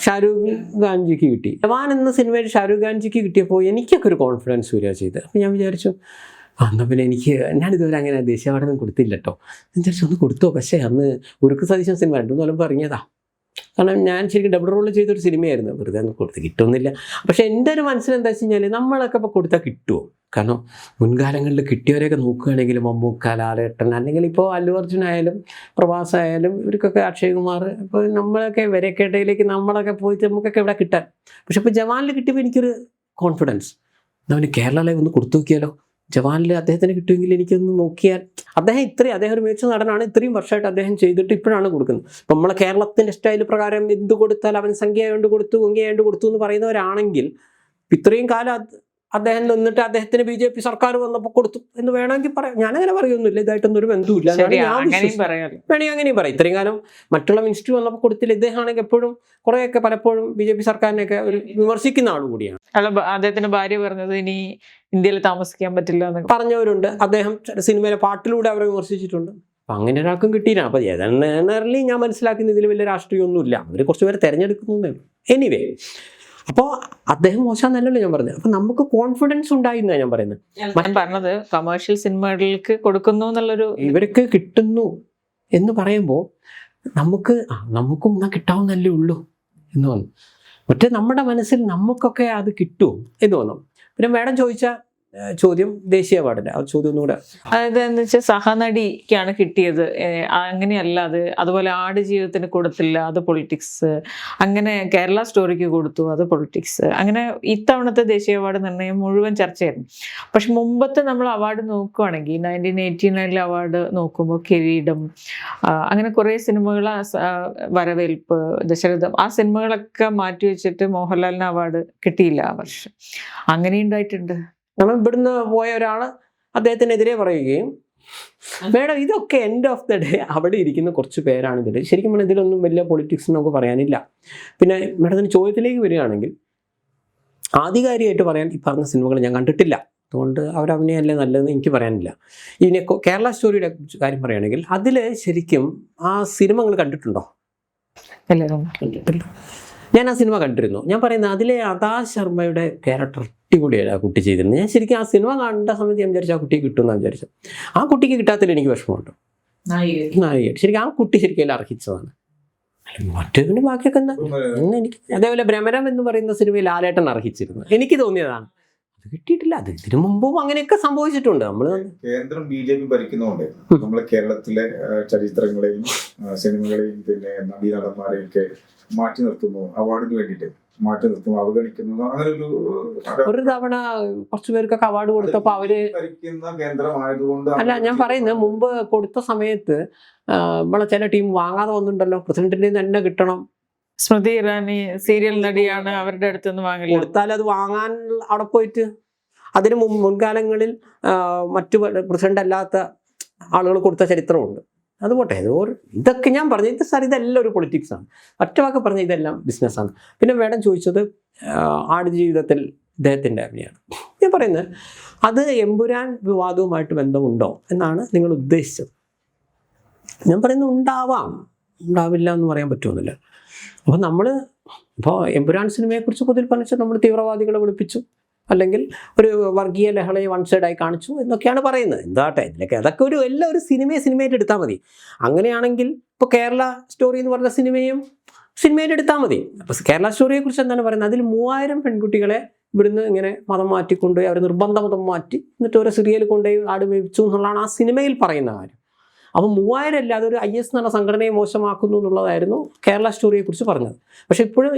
ഷാരൂഖ് ഖാൻജിക്ക് കിട്ടി. ജവാൻ എന്ന സിനിമയിൽ ഷാരൂഖ് ഖാൻജിക്ക് കിട്ടിയപ്പോൾ എനിക്കൊക്കെ ഒരു കോൺഫിഡൻസ് വരിക ചെയ്ത്. അപ്പം ഞാൻ വിചാരിച്ചു എന്നാൽ പിന്നെ ഞാനിതുവരെ അങ്ങനെ ദേശീയ അവാർഡൊന്നും കൊടുത്തില്ല കേട്ടോ. ഞാൻ വിചാരിച്ചു ഒന്ന് കൊടുത്തോ. പക്ഷേ അന്ന് ഉരുക്ക് സതീശൻ സിനിമ 2-3 കൊല്ലം ഇറങ്ങിയതാ. കാരണം ഞാൻ ശരിക്കും ഡബിൾ റോൾ ചെയ്തൊരു സിനിമയായിരുന്നു. വെറുതെ ഒന്ന് കൊടുത്ത് കിട്ടുന്നില്ല. പക്ഷേ എൻ്റെ ഒരു മനസ്സിലെന്താ വെച്ച് കഴിഞ്ഞാൽ നമ്മളൊക്കെ ഇപ്പോൾ കൊടുത്താൽ കിട്ടുമോ? കാരണം മുൻകാലങ്ങളിൽ കിട്ടിയവരെയൊക്കെ നോക്കുകയാണെങ്കിൽ മമ്മൂക്ക, ലാലേട്ടൻ, അല്ലെങ്കിൽ ഇപ്പോൾ അല്ലു അർജുൻ ആയാലും പ്രഭാസ് ആയാലും ഇവർക്കൊക്കെ അക്ഷയ് കുമാർ, ഇപ്പോൾ നമ്മളൊക്കെ ഇവരെയൊക്കെ ഇടയിലേക്ക് നമ്മളൊക്കെ പോയിട്ട് നമുക്കൊക്കെ ഇവിടെ കിട്ടാൻ. പക്ഷെ ഇപ്പോൾ ജവാനിൽ കിട്ടിയപ്പോൾ എനിക്കൊരു കോൺഫിഡൻസ്. അവന് കേരള ലൈവ് ഒന്ന് കൊടുത്തു നോക്കിയാലോ, ജവാനിൽ അദ്ദേഹത്തിന് കിട്ടുമെങ്കിൽ എനിക്കൊന്ന് നോക്കിയാൽ. അദ്ദേഹം ഒരു മികച്ച നടനാണ്, ഇത്രയും വർഷമായിട്ട് അദ്ദേഹം ചെയ്തിട്ട് ഇപ്പോഴാണ് കൊടുക്കുന്നത്. ഇപ്പം നമ്മളെ കേരളത്തിൻ്റെ സ്റ്റൈൽ പ്രകാരം എന്ത് കൊടുത്താൽ അവൻ സംഖ്യ കൊണ്ട് കൊടുത്തു കൊങ്കയായിട്ട് കൊടുത്തു എന്ന് പറയുന്നവരാണെങ്കിൽ ഇത്രയും കാലം അദ്ദേഹം നിന്നിട്ട് അദ്ദേഹത്തിന് BJP സർക്കാർ വന്നപ്പോൾ കൊടുത്തു എന്ന് വേണമെങ്കിൽ പറയാം. ഞാനങ്ങനെ പറയൊന്നുമില്ല, ഇതായിട്ടൊന്നും ഒരു ബന്ധമില്ല. വേണമെങ്കിൽ അങ്ങനെയും പറയാം. ഇത്രയും കാലം മറ്റുള്ള മിനിസ്റ്റർ വന്നപ്പോൾ കൊടുത്തില്ല. ഇദ്ദേഹമാണെങ്കിൽ എപ്പോഴും കുറേയൊക്കെ പലപ്പോഴും BJP സർക്കാരിനെയൊക്കെ ഒരു വിമർശിക്കുന്ന ആളുകൂടിയാണ്. അദ്ദേഹത്തിന്റെ ഭാര്യ പറഞ്ഞത് ഇനി ഇന്ത്യയിൽ താമസിക്കാൻ പറ്റില്ല എന്ന് പറഞ്ഞവരുണ്ട്. അദ്ദേഹം സിനിമയിലെ പാട്ടിലൂടെ അവരെ വിമർശിച്ചിട്ടുണ്ട്. അപ്പം അങ്ങനെ ഒരാൾക്കും കിട്ടിയില്ല. അപ്പോൾ ജനറലി ഞാൻ മനസ്സിലാക്കുന്ന ഇതിൽ വലിയ രാഷ്ട്രീയമൊന്നുമില്ല. അവർ കുറച്ച് പേരെ തിരഞ്ഞെടുക്കുന്നേ. എനിവേ, അപ്പോൾ അദ്ദേഹം മോശമെന്നല്ലല്ലോ ഞാൻ പറഞ്ഞത്. അപ്പം നമുക്ക് കോൺഫിഡൻസ് ഉണ്ടായിരുന്നാണ് ഞാൻ പറയുന്നത്. പറഞ്ഞത് കമേഴ്ഷ്യൽ സിനിമകൾക്ക് കൊടുക്കുന്നു എന്നുള്ളൊരു, ഇവർക്ക് കിട്ടുന്നു എന്ന് പറയുമ്പോൾ നമുക്കും എന്നാ കിട്ടാവുന്നല്ലേ ഉള്ളൂ എന്ന് തോന്നും. മറ്റേ നമ്മുടെ മനസ്സിൽ നമുക്കൊക്കെ അത് കിട്ടുമോ എന്ന് തോന്നും. പിന്നെ മാഡം ചോദിച്ച ചോദ്യം ദേശീയ അവാർഡിന്റെ ആ ചോദ്യം ഒന്നുകൂടെ. അതായത് എന്ന് വെച്ചാൽ സഹനടിക്കാണ് കിട്ടിയത്, അങ്ങനെയല്ലാതെ അതുപോലെ ആടുജീവിതത്തിന് കൊടുത്തില്ല, അത് പൊളിറ്റിക്സ്. അങ്ങനെ കേരള സ്റ്റോറിക്ക് കൊടുത്തു, അത് പൊളിറ്റിക്സ്. അങ്ങനെ ഇത്തവണത്തെ ദേശീയ അവാർഡ് നിർണ്ണയം മുഴുവൻ ചർച്ചയായിരുന്നു. പക്ഷെ മുമ്പത്തെ നമ്മൾ അവാർഡ് നോക്കുകയാണെങ്കിൽ 1989 അവാർഡ് നോക്കുമ്പോൾ കിരീടം, അങ്ങനെ കുറേ സിനിമകൾ, വരവേൽപ്പ്, ദശരഥം, ആ സിനിമകളൊക്കെ മാറ്റി വെച്ചിട്ട് മോഹൻലാലിന് അവാർഡ് കിട്ടിയില്ല ആ വർഷം. അങ്ങനെ ഉണ്ടായിട്ടുണ്ട്. കാരണം ഇവിടുന്ന് പോയ ഒരാൾ അദ്ദേഹത്തിനെതിരെ പറയുകയും, മേഡം ഇതൊക്കെ എൻഡ് ഓഫ് ദ ഡേ അവിടെ ഇരിക്കുന്ന കുറച്ച് പേരാണ് ഇതിൽ. ശരിക്കും പറഞ്ഞാൽ ഇതിലൊന്നും വലിയ പൊളിറ്റിക്സ് നമുക്ക് പറയാനില്ല. പിന്നെ മേഡത്തിന് ചോദ്യത്തിലേക്ക് വരികയാണെങ്കിൽ, ആധികാരികമായിട്ട് പറയാൻ ഈ പറഞ്ഞ സിനിമകൾ ഞാൻ കണ്ടിട്ടില്ല, അതുകൊണ്ട് അവരഭിനയല്ലേ നല്ലതെന്ന് എനിക്ക് പറയാനില്ല. ഇനി കേരള സ്റ്റോറിയുടെ കാര്യം പറയുകയാണെങ്കിൽ, അതിൽ ശരിക്കും ആ സിനിമ നിങ്ങൾ കണ്ടിട്ടുണ്ടോ? ഞാൻ ആ സിനിമ കണ്ടിരുന്നു. ഞാൻ പറയുന്നത് അതിലെ അദാ ശർമ്മയുടെ ക്യാരക്ടർ അടിപൊളിയായിട്ട് ആ കുട്ടി ചെയ്തിരുന്നത്. ഞാൻ ശരിക്കും ആ സിനിമ കണ്ട സമയത്ത് ഞാൻ വിചാരിച്ചു ആ കുട്ടിക്ക് കിട്ടുമെന്നാണ് വിചാരിച്ചത്. ആ കുട്ടിക്ക് കിട്ടാത്തതിൽ എനിക്ക് വിഷമമുണ്ട്. നായിക ശരിക്കും ആ കുട്ടി ശരിക്കും അർഹിച്ചതാണ്. മറ്റേതിന് ബാക്കിയൊക്കെ എന്താ എനിക്ക്. അതേപോലെ ഭ്രമരം എന്ന് പറയുന്ന സിനിമയിൽ ലാലേട്ടൻ അർഹിച്ചിരുന്നു, എനിക്ക് തോന്നിയതാണ്. അത് കിട്ടിയിട്ടില്ല. അത് ഇതിനു മുമ്പും അങ്ങനെയൊക്കെ സംഭവിച്ചിട്ടുണ്ട്. കേന്ദ്രം BJP ഭരിക്കുന്നതുകൊണ്ട് നമ്മളെ കേരളത്തിലെ ചരിത്രങ്ങളെയും സിനിമകളെയും പിന്നെ നടന്മാരെയും ഒക്കെ മാറ്റി നിർത്തുന്നു, അവാർഡിന് വേണ്ടിയിട്ട് മാറ്റി നിർത്തുന്നു, അവഗണിക്കുന്നു. അങ്ങനെ ഒരു തവണ കുറച്ചു പേർക്കൊക്കെ അവാർഡ് കൊടുത്തപ്പോൾ അവര് ഭരിക്കുന്ന കേന്ദ്രമായതുകൊണ്ട് അല്ല, ഞാൻ പറയുന്നത് മുമ്പ് കൊടുത്ത സമയത്ത് നമ്മളെ ചില ടീം വാങ്ങാതെ വന്നിട്ടുണ്ടല്ലോ. പ്രസിഡന്റിന്റെ തന്നെ കിട്ടണം. സ്മൃതി ഇറാനി സീരിയൽ നടിയാണ്, അവരുടെ അടുത്തുനിന്ന് വാങ്ങില്ല. കൊടുത്താൽ അത് വാങ്ങാൻ അവിടെ പോയിട്ട് അതിന് മുൻകാലങ്ങളിൽ മറ്റു പ്രസിഡന്റ് അല്ലാത്ത ആളുകൾ കൊടുത്ത ചരിത്രമുണ്ട്. അതുപോട്ടെ, ഇതൊക്കെ ഞാൻ പറഞ്ഞു. ഇതെല്ലാം ഒരു പൊളിറ്റിക്സാണ്. ഒറ്റവാക്ക് പറഞ്ഞ ഇതെല്ലാം ബിസിനസ്സാണ്. പിന്നെ മേഡം ചോദിച്ചത് ആടുജീവിതത്തിൽ ഇദ്ദേഹത്തിൻ്റെ അഭിനയമാണ്. ഞാൻ പറയുന്നത് അത് എമ്പുരാൻ വിവാദവുമായിട്ട് ബന്ധമുണ്ടോ എന്നാണ് നിങ്ങൾ ഉദ്ദേശിച്ചത്. ഞാൻ പറയുന്നത് ഉണ്ടാവാം, ഉണ്ടാവില്ല എന്ന് പറയാൻ പറ്റുമെന്നില്ല. അപ്പോൾ ഇപ്പോൾ എമ്പുരാൻ സിനിമയെക്കുറിച്ച് പൊതുവിൽ പറഞ്ഞാൽ നമ്മൾ തീവ്രവാദികളെ വിളിപ്പിച്ചു, അല്ലെങ്കിൽ ഒരു വർഗീയ ലഹളയെ വൺ സൈഡായി കാണിച്ചു എന്നൊക്കെയാണ് പറയുന്നത്. എന്താട്ടെ ഇതിലൊക്കെ അതൊക്കെ എല്ലാം ഒരു സിനിമയായിട്ട് എടുത്താൽ മതി. അങ്ങനെയാണെങ്കിൽ ഇപ്പോൾ കേരള സ്റ്റോറി എന്ന് പറഞ്ഞ സിനിമയായിട്ട് എടുത്താൽ മതി. അപ്പോൾ കേരള സ്റ്റോറിയെക്കുറിച്ച് എന്താണ് പറയുന്നത്? അതിൽ 3000 പെൺകുട്ടികളെ ഇവിടുന്ന് ഇങ്ങനെ മതം മാറ്റിക്കൊണ്ടുപോയി, അവർ നിർബന്ധ മതം മാറ്റി, എന്നിട്ട് ഓരോ സീരിയൽ കൊണ്ടുപോയി ആട് മേടിച്ചു എന്നുള്ളതാണ് ആ സിനിമയിൽ പറയുന്ന കാര്യം. അപ്പോൾ 3000 അല്ലാതെ ഒരു IS എന്ന സംഘടനയെ മോശമാക്കുന്നു എന്നുള്ളതായിരുന്നു കേരള സ്റ്റോറിയെക്കുറിച്ച് പറഞ്ഞത്. പക്ഷേ ഇപ്പോഴും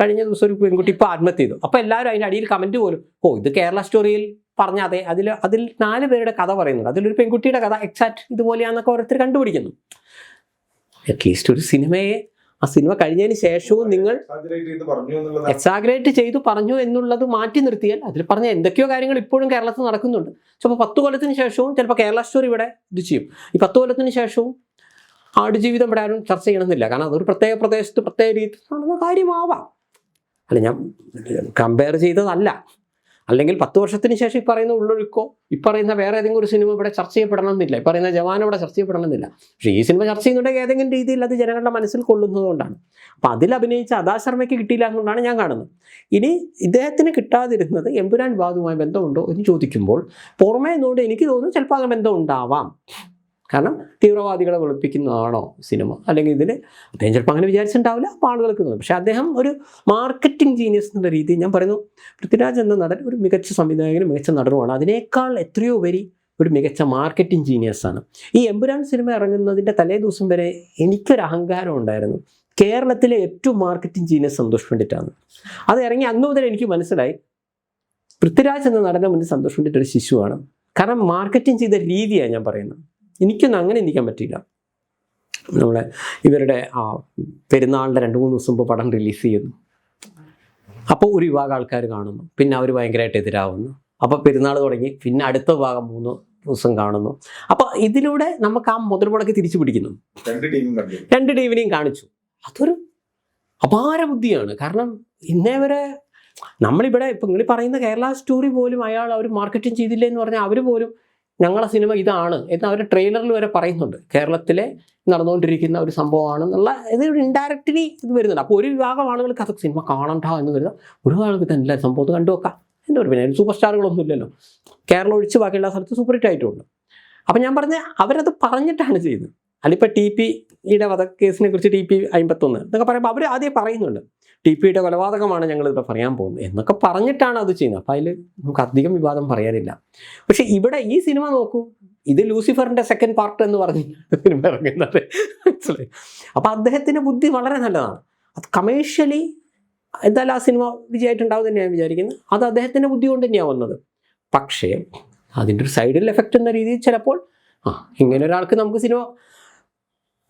കഴിഞ്ഞ ദിവസം ഒരു പെൺകുട്ടി ഇപ്പോൾ ആത്മഹത്യ ചെയ്തു. അപ്പോൾ എല്ലാവരും അതിൻ്റെ അടിയിൽ കമൻറ്റ് പോലും, ഇത് കേരള സ്റ്റോറിയിൽ പറഞ്ഞ അതിൽ 4 പേരുടെ കഥ പറയുന്നുണ്ട്, അതിലൊരു പെൺകുട്ടിയുടെ കഥ എക്സാക്ട് ഇതുപോലെയാണെന്നൊക്കെ ഓരോരുത്തർ കണ്ടുപിടിക്കുന്നു. അറ്റ്ലീസ്റ്റ് ഒരു സിനിമയെ ആ സിനിമ കഴിഞ്ഞതിന് ശേഷവും നിങ്ങൾ എക്സാഗ്രേറ്റ് ചെയ്തു പറഞ്ഞു എന്നുള്ളത് മാറ്റി നിർത്തിയാൽ അതിൽ പറഞ്ഞ എന്തൊക്കെയോ കാര്യങ്ങൾ ഇപ്പോഴും കേരളത്തിൽ നടക്കുന്നുണ്ട്. ചിലപ്പോൾ 10 കൊല്ലത്തിന് ശേഷവും ചിലപ്പോൾ കേരള സ്റ്റോറി ഇവിടെ ഇത് ചെയ്യും. ഈ 10 കൊല്ലത്തിന് ശേഷവും ആടുജീവിതം ഇവിടെ ആരും ചർച്ച ചെയ്യണമെന്നില്ല. കാരണം അതൊരു പ്രത്യേക പ്രദേശത്ത് പ്രത്യേക രീതിയിൽ നടന്ന കാര്യമാവാം. അല്ല, ഞാൻ കമ്പയർ ചെയ്തതല്ല. അല്ലെങ്കിൽ 10 വർഷത്തിന് ശേഷം ഈ പറയുന്ന ഉള്ളൊഴുക്കോ ഈ പറയുന്ന വേറെ ഏതെങ്കിലും ഒരു സിനിമ ഇവിടെ ചർച്ച ചെയ്യപ്പെടണമെന്നില്ല, ഈ പറയുന്ന ജവാൻ ഇവിടെ ചർച്ച ചെയ്യപ്പെടണമെന്നില്ല. പക്ഷേ ഈ സിനിമ ചർച്ച ചെയ്യുന്നുണ്ടെങ്കിൽ ഏതെങ്കിലും രീതിയിൽ അത് ജനങ്ങളുടെ മനസ്സിൽ കൊള്ളുന്നതുകൊണ്ടാണ്. അപ്പോൾ അതിൽ അഭിനയിച്ച അദാ ശർമ്മയ്ക്ക് കിട്ടിയില്ല എന്നുകൊണ്ടാണ് ഞാൻ കാണുന്നത്. ഇനി ഇദ്ദേഹത്തിന് കിട്ടാതിരുന്നത് എമ്പുരാൻ വിവാദവുമായി ബന്ധമുണ്ടോ എന്ന് ചോദിക്കുമ്പോൾ പുറമേ നിന്നുകൊണ്ട് എനിക്ക് തോന്നുന്നു ചിലപ്പോൾ അങ്ങനെ ബന്ധം ഉണ്ടാവാം. കാരണം തീവ്രവാദികളെ വെളുപ്പിക്കുന്നതാണോ സിനിമ, അല്ലെങ്കിൽ ഇതിൽ അദ്ദേഹം ചിലപ്പോൾ അങ്ങനെ വിചാരിച്ചിട്ടുണ്ടാവില്ല, അപ്പോൾ ആളുകൾക്ക് തോന്നും. പക്ഷേ അദ്ദേഹം ഒരു മാർക്കറ്റിംഗ് ജീനിയസ് എന്നുള്ള രീതിയിൽ ഞാൻ പറയുന്നു, പൃഥ്വിരാജ് എന്ന നടൻ ഒരു മികച്ച സംവിധായകനും മികച്ച നടനുമാണ്. അതിനേക്കാൾ എത്രയോ വരി ഒരു മികച്ച മാർക്കറ്റിംഗ് ജീനിയസാണ്. ഈ എമ്പുരാൻ സിനിമ ഇറങ്ങുന്നതിൻ്റെ തലേ ദിവസം വരെ എനിക്കൊരു അഹങ്കാരം ഉണ്ടായിരുന്നു, കേരളത്തിലെ ഏറ്റവും മാർക്കറ്റിംഗ് ജീനിയസ് സന്തോഷ് പണ്ഡിറ്റാണ്. അത് ഇറങ്ങി അന്ന് മുതൽ എനിക്ക് മനസ്സിലായി പൃഥ്വിരാജ് എന്ന നടന്റെ മുന്നിൽ സന്തോഷ് പണ്ഡിറ്റ് ഒരു ശിശുവാണ്. കാരണം മാർക്കറ്റിംഗ് ചെയ്ത രീതിയാണ് ഞാൻ പറയുന്നത്. എനിക്കൊന്നും അങ്ങനെ നിൽക്കാൻ പറ്റില്ല. നമ്മളെ ഇവരുടെ പെരുന്നാളിൻ്റെ 2-3 ദിവസം മുമ്പ് പടം റിലീസ് ചെയ്യുന്നു. അപ്പോൾ ഒരു വിഭാഗം ആൾക്കാർ കാണുന്നു, പിന്നെ അവർ ഭയങ്കരമായിട്ട് എതിരാവുന്നു. അപ്പോൾ പെരുന്നാൾ തുടങ്ങി, പിന്നെ അടുത്ത വിഭാഗം 3 ദിവസം കാണുന്നു. അപ്പോൾ ഇതിലൂടെ നമുക്ക് ആ മുതൽ മുടക്കി തിരിച്ചു പിടിക്കുന്നു. 2 ടീമിനെയും കാണിച്ചു. അതൊരു അപാര ബുദ്ധിയാണ്. കാരണം ഇന്നേ വരെ നമ്മളിവിടെ ഇപ്പം നിങ്ങൾ പറയുന്ന കേരള സ്റ്റോറി പോലും അവർ മാർക്കറ്റിംഗ് ചെയ്തില്ല എന്ന് പറഞ്ഞാൽ അവർ പോലും ഞങ്ങളെ സിനിമ ഇതാണ് എന്ന് അവർ ട്രെയിലറിൽ വരെ പറയുന്നുണ്ട്. കേരളത്തിലെ നടന്നുകൊണ്ടിരിക്കുന്ന ഒരു സംഭവമാണെന്നുള്ള ഇത് ഇൻഡയറക്റ്റ്ലി ഇത് വരുന്നുണ്ട്. അപ്പോൾ ഒരു വിഭാഗം ആളുകൾക്ക് അത് സിനിമ കാണണ്ട എന്ന് വരുന്ന ഒരു ആൾക്ക് തന്നെ എല്ലാ സംഭവത്ത് കണ്ടു നോക്കാം. എൻ്റെ ഒരു പിന്നെ സൂപ്പർ സ്റ്റാറുകളൊന്നും ഇല്ലല്ലോ. കേരളം ഒഴിച്ച് ബാക്കിയുള്ള സ്ഥലത്ത് സൂപ്പർ ഹിറ്റ് ആയിട്ടുണ്ട്. അപ്പം ഞാൻ പറഞ്ഞ അവരത് പറഞ്ഞിട്ടാണ് ചെയ്യുന്നത്. അതിപ്പോൾ TPയുടെ വധക്കേസിനെ കുറിച്ച് TP 51 എന്നൊക്കെ പറയുമ്പോൾ അവർ ആദ്യം പറയുന്നുണ്ട് TPയുടെ കൊലപാതകമാണ് ഞങ്ങളിപ്പോൾ പറയാൻ പോകുന്നത് എന്നൊക്കെ പറഞ്ഞിട്ടാണ് അത് ചെയ്യുന്നത്. അപ്പോൾ അതിൽ നമുക്ക് അധികം വിവാദം പറയാനില്ല. പക്ഷേ ഇവിടെ ഈ സിനിമ നോക്കൂ, ഇത് ലൂസിഫറിൻ്റെ 2nd പാർട്ട് എന്ന് പറഞ്ഞ് സിനിമ ഇറങ്ങുന്നത്. മനസ്സിലായി? അപ്പോൾ അദ്ദേഹത്തിൻ്റെ ബുദ്ധി വളരെ നല്ലതാണ്. അത് കമേഴ്ഷ്യലി എന്തായാലും ആ സിനിമ വിജയമായിട്ടുണ്ടാവും തന്നെയാണ് വിചാരിക്കുന്നത്. അത് അദ്ദേഹത്തിൻ്റെ ബുദ്ധി കൊണ്ട് തന്നെയാണ് വന്നത്. പക്ഷേ അതിൻ്റെ ഒരു സൈഡിൽ എഫക്റ്റ് എന്ന രീതിയിൽ ചിലപ്പോൾ ഇങ്ങനെ ഒരാൾക്ക് നമുക്ക് സിനിമ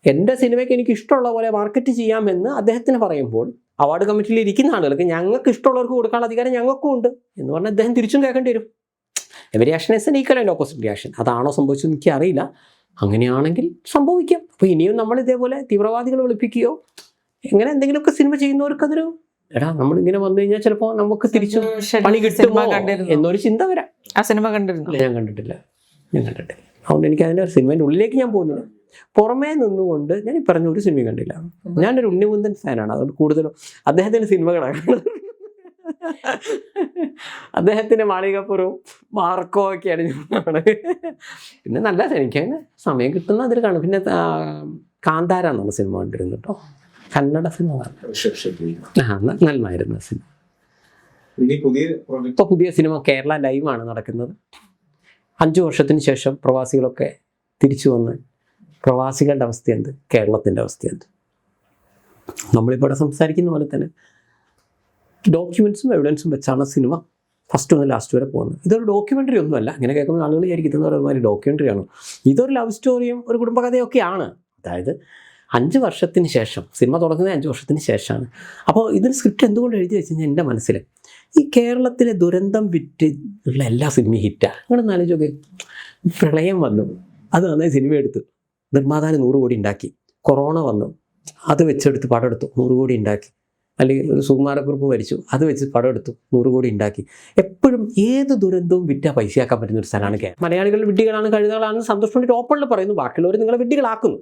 എൻ്റെ സിനിമയ്ക്ക് എനിക്ക് ഇഷ്ടമുള്ള പോലെ മാർക്കറ്റ് ചെയ്യാമെന്ന് അദ്ദേഹത്തിന് പറയുമ്പോൾ അവാർഡ് കമ്മിറ്റിയിൽ ഇരിക്കുന്ന ആളുകൾക്ക് ഞങ്ങൾക്ക് ഇഷ്ടമുള്ളവർക്ക് കൊടുക്കാനുള്ള അധികാരം ഞങ്ങൾക്കും ഉണ്ട് എന്ന് പറഞ്ഞാൽ അദ്ദേഹം തിരിച്ചും കേൾക്കേണ്ടി വരും. Every action is an equal and opposite reaction. അതാണോ സംഭവിച്ചത് എനിക്ക് അറിയില്ല. അങ്ങനെയാണെങ്കിൽ സംഭവിക്കാം. അപ്പോൾ ഇനിയും നമ്മൾ ഇതേപോലെ തീവ്രവാദികളെ വിളിപ്പിക്കുകയോ എങ്ങനെ എന്തെങ്കിലുമൊക്കെ സിനിമ ചെയ്യുന്നവർക്ക് അതൊരു നമ്മളിങ്ങനെ വന്നു കഴിഞ്ഞാൽ ചിലപ്പോൾ നമുക്ക് തിരിച്ചു പണി കിട്ടുമോ എന്നൊരു ചിന്ത വരാം. ആ സിനിമ കണ്ടിരുന്നു? ഞാൻ കണ്ടിട്ടില്ല. അതുകൊണ്ട് എനിക്ക് അതിൻ്റെ സിനിമേൻ്റെ ഉള്ളിലേക്ക് ഞാൻ പോകുന്നില്ല. പുറമേ നിന്നുകൊണ്ട് ഞാൻ ഈ പറഞ്ഞ ഒരു സിനിമയും കണ്ടില്ല. ഞാനൊരു ഉണ്ണിമുന്തൻ ഫാനാണ്. അതുകൊണ്ട് കൂടുതലും അദ്ദേഹത്തിൻ്റെ സിനിമകളാണ്. അദ്ദേഹത്തിൻ്റെ മാളികപ്പുറവും മാർക്കോ ഒക്കെയാണ് ഞാൻ. പിന്നെ നല്ല എനിക്കങ്ങനെ സമയം കിട്ടുന്ന അതിൽ കാണും. പിന്നെ കാന്താര എന്നാണ് സിനിമ കണ്ടിരുന്നു കേട്ടോ. കന്നഡ സിനിമ നല്ലമായിരുന്നു സിനിമ. ഇപ്പോൾ പുതിയ സിനിമ കേരള ലൈവാണ് നടക്കുന്നത്. 5 വർഷത്തിന് ശേഷം പ്രവാസികളൊക്കെ തിരിച്ചു വന്ന് പ്രവാസികളുടെ അവസ്ഥ എന്ത്, കേരളത്തിൻ്റെ അവസ്ഥ എന്ത്. നമ്മളിപ്പോൾ ഇവിടെ സംസാരിക്കുന്ന പോലെ തന്നെ ഡോക്യുമെൻറ്റ്സും എവിഡൻസും വെച്ചാണ് സിനിമ ഫസ്റ്റ് മുതൽ ലാസ്റ്റ് വരെ പോകുന്നത്. ഇതൊരു ഡോക്യുമെൻ്ററി ഒന്നുമല്ല. അങ്ങനെ കേൾക്കുന്ന ആളുകൾ വിചാരിക്കുന്നത് ഒരുമാതിരി ഡോക്യുമെൻ്ററിയാണ്. ഇതൊരു ലവ് സ്റ്റോറിയും ഒരു കുടുംബകഥയൊക്കെയാണ്. അതായത് 5 വർഷത്തിന് ശേഷം സിനിമ തുടങ്ങുന്നത് 5 വർഷത്തിന് ശേഷമാണ്. അപ്പോൾ ഇതിന് സ്ക്രിപ്റ്റ് എന്തുകൊണ്ട് എഴുതി വെച്ച് കഴിഞ്ഞാൽ എൻ്റെ മനസ്സിൽ ഈ കേരളത്തിലെ ദുരന്തം വിറ്റ് ഉള്ള എല്ലാ സിനിമയും ഹിറ്റാണ്. നിങ്ങളൊന്ന് ആലോചിച്ചൊക്കെ, പ്രളയം വന്നു, അത് നന്നായി സിനിമ എടുത്തു, നിർമ്മാതാവിന് 100 കോടി ഉണ്ടാക്കി. കൊറോണ വന്നു, അത് വെച്ചെടുത്ത് പടം എടുത്തു, 100 കോടി ഉണ്ടാക്കി. അല്ലെങ്കിൽ ഒരു സുകുമാരക്കുറുപ്പ് മരിച്ചു, അത് വെച്ച് പടം എടുത്തു, 100 കോടി ഉണ്ടാക്കി. എപ്പോഴും ഏത് ദുരന്തവും വിറ്റാൽ പൈസയാക്കാൻ പറ്റുന്ന ഒരു സ്ഥലമാണ് കേരളം. മലയാളികൾ വിഡ്ഢികളാണ്, കഴുതകളാണ് സന്തോഷ് പണ്ഡിറ്റ് ഓപ്പണിൽ പറയുന്നു. ബാക്കിയുള്ളവർ നിങ്ങളെ വിഡ്ഢികളാക്കുന്നു.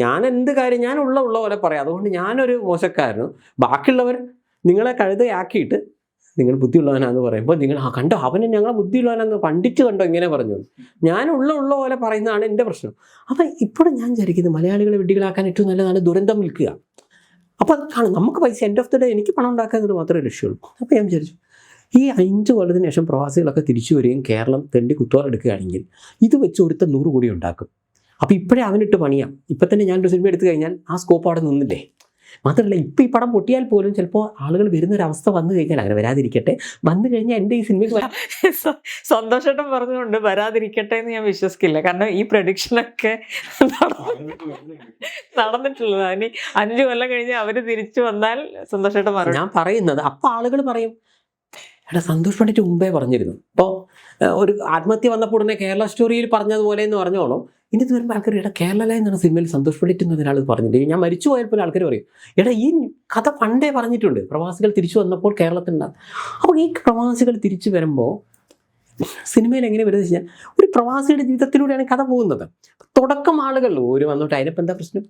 ഞാൻ എന്ത് കാര്യം ഞാൻ ഉള്ള പോലെ പറയാം. അതുകൊണ്ട് ഞാനൊരു മോശക്കാരനും ബാക്കിയുള്ളവർ നിങ്ങളെ കഴുതയാക്കിയിട്ട് നിങ്ങൾ ബുദ്ധിയുള്ളവനാന്ന് പറയുമ്പോൾ നിങ്ങൾ കണ്ടോ അവനെ ഞങ്ങളെ ബുദ്ധിയുള്ളവനാന്ന് പണ്ഡിറ്റ് കണ്ടോ ഇങ്ങനെ പറഞ്ഞു. ഞാനുള്ള പോലെ പറയുന്നതാണ് എൻ്റെ പ്രശ്നം. അപ്പം ഇപ്പോഴും ഞാൻ വിചാരിക്കുന്നത് മലയാളികളെ വിഡ്ഢികളാക്കാൻ ഏറ്റവും നല്ലതാണ് ദുരന്തം വിൽക്കുക. അപ്പോൾ അത് കാണും, നമുക്ക് പൈസ എൻഡ് ഓഫ് ദ ഡേ എനിക്ക് പണം ഉണ്ടാക്കാന്നത് മാത്രമേ ലക്ഷ്യമുള്ളൂ. അപ്പോൾ ഞാൻ വിചാരിച്ചു ഈ 5 കൊല്ലത്തിന് ശേഷം പ്രവാസികളൊക്കെ തിരിച്ചു വരികയും കേരളം തെണ്ടി കുത്തോറെടുക്കുകയാണെങ്കിൽ ഇത് വെച്ച് ഒരുത്ത 100 കോടി ഉണ്ടാക്കും. അപ്പോൾ ഇപ്പോഴേ അവനിട്ട് പണിയാം. ഇപ്പം തന്നെ ഞാനൊരു സിനിമ എടുത്തു കഴിഞ്ഞാൽ ആ സ്കോപ്പ് അവിടെ നിന്നില്ലേ. മാത്രമല്ല ഇപ്പം ഈ പടം പൊട്ടിയാൽ പോലും ചിലപ്പോൾ ആളുകൾ വരുന്നൊരവസ്ഥ വന്നു കഴിഞ്ഞാൽ, അങ്ങനെ വരാതിരിക്കട്ടെ, വന്നു കഴിഞ്ഞാൽ എൻ്റെ ഈ സിനിമയ്ക്ക് സന്തോഷേട്ടൻ പറഞ്ഞുകൊണ്ട് വരാതിരിക്കട്ടെ എന്ന് ഞാൻ വിശ്വസിക്കില്ല. കാരണം ഈ പ്രഡിക്ഷനൊക്കെ നടന്നിട്ടുള്ളത്. ഇനി 5 കൊല്ലം കഴിഞ്ഞ് അവർ തിരിച്ചു വന്നാൽ സന്തോഷേട്ടൻ പറഞ്ഞു. ഞാൻ പറയുന്നത് അപ്പോൾ ആളുകൾ പറയും എടാ സന്തോഷ് പണ്ഡിറ്റ് മുമ്പേ പറഞ്ഞിരുന്നു. ഇപ്പോൾ ഒരു ആത്മഹത്യ വന്നപ്പോൾ ഉടനെ കേരള സ്റ്റോറിയിൽ പറഞ്ഞതുപോലെ എന്ന് പറഞ്ഞോളൂ. ഇനി ഇത് വരുമ്പോൾ ആൾക്കാർ എടാ കേരള എന്നാണ് സിനിമയിൽ സന്തോഷ് പണ്ഡിറ്റ് എന്നൊരാൾ പറഞ്ഞിട്ട് ഞാൻ മരിച്ചു പോയാൽ പോലും ആൾക്കാർ പറയും എടാ ഈ കഥ പണ്ടേ പറഞ്ഞിട്ടുണ്ട്, പ്രവാസികൾ തിരിച്ചു വന്നപ്പോൾ കേരളത്തിലുണ്ടാകും. അപ്പോൾ ഈ പ്രവാസികൾ തിരിച്ചു വരുമ്പോൾ സിനിമയിൽ എങ്ങനെ വരുന്നത് വെച്ച് കഴിഞ്ഞാൽ ഒരു പ്രവാസിയുടെ ജീവിതത്തിലൂടെയാണ് കഥ പോകുന്നത്. തുടക്കം ആളുകൾ ഒരു വന്നോട്ട് അതിനിപ്പോൾ എന്താ പ്രശ്നം,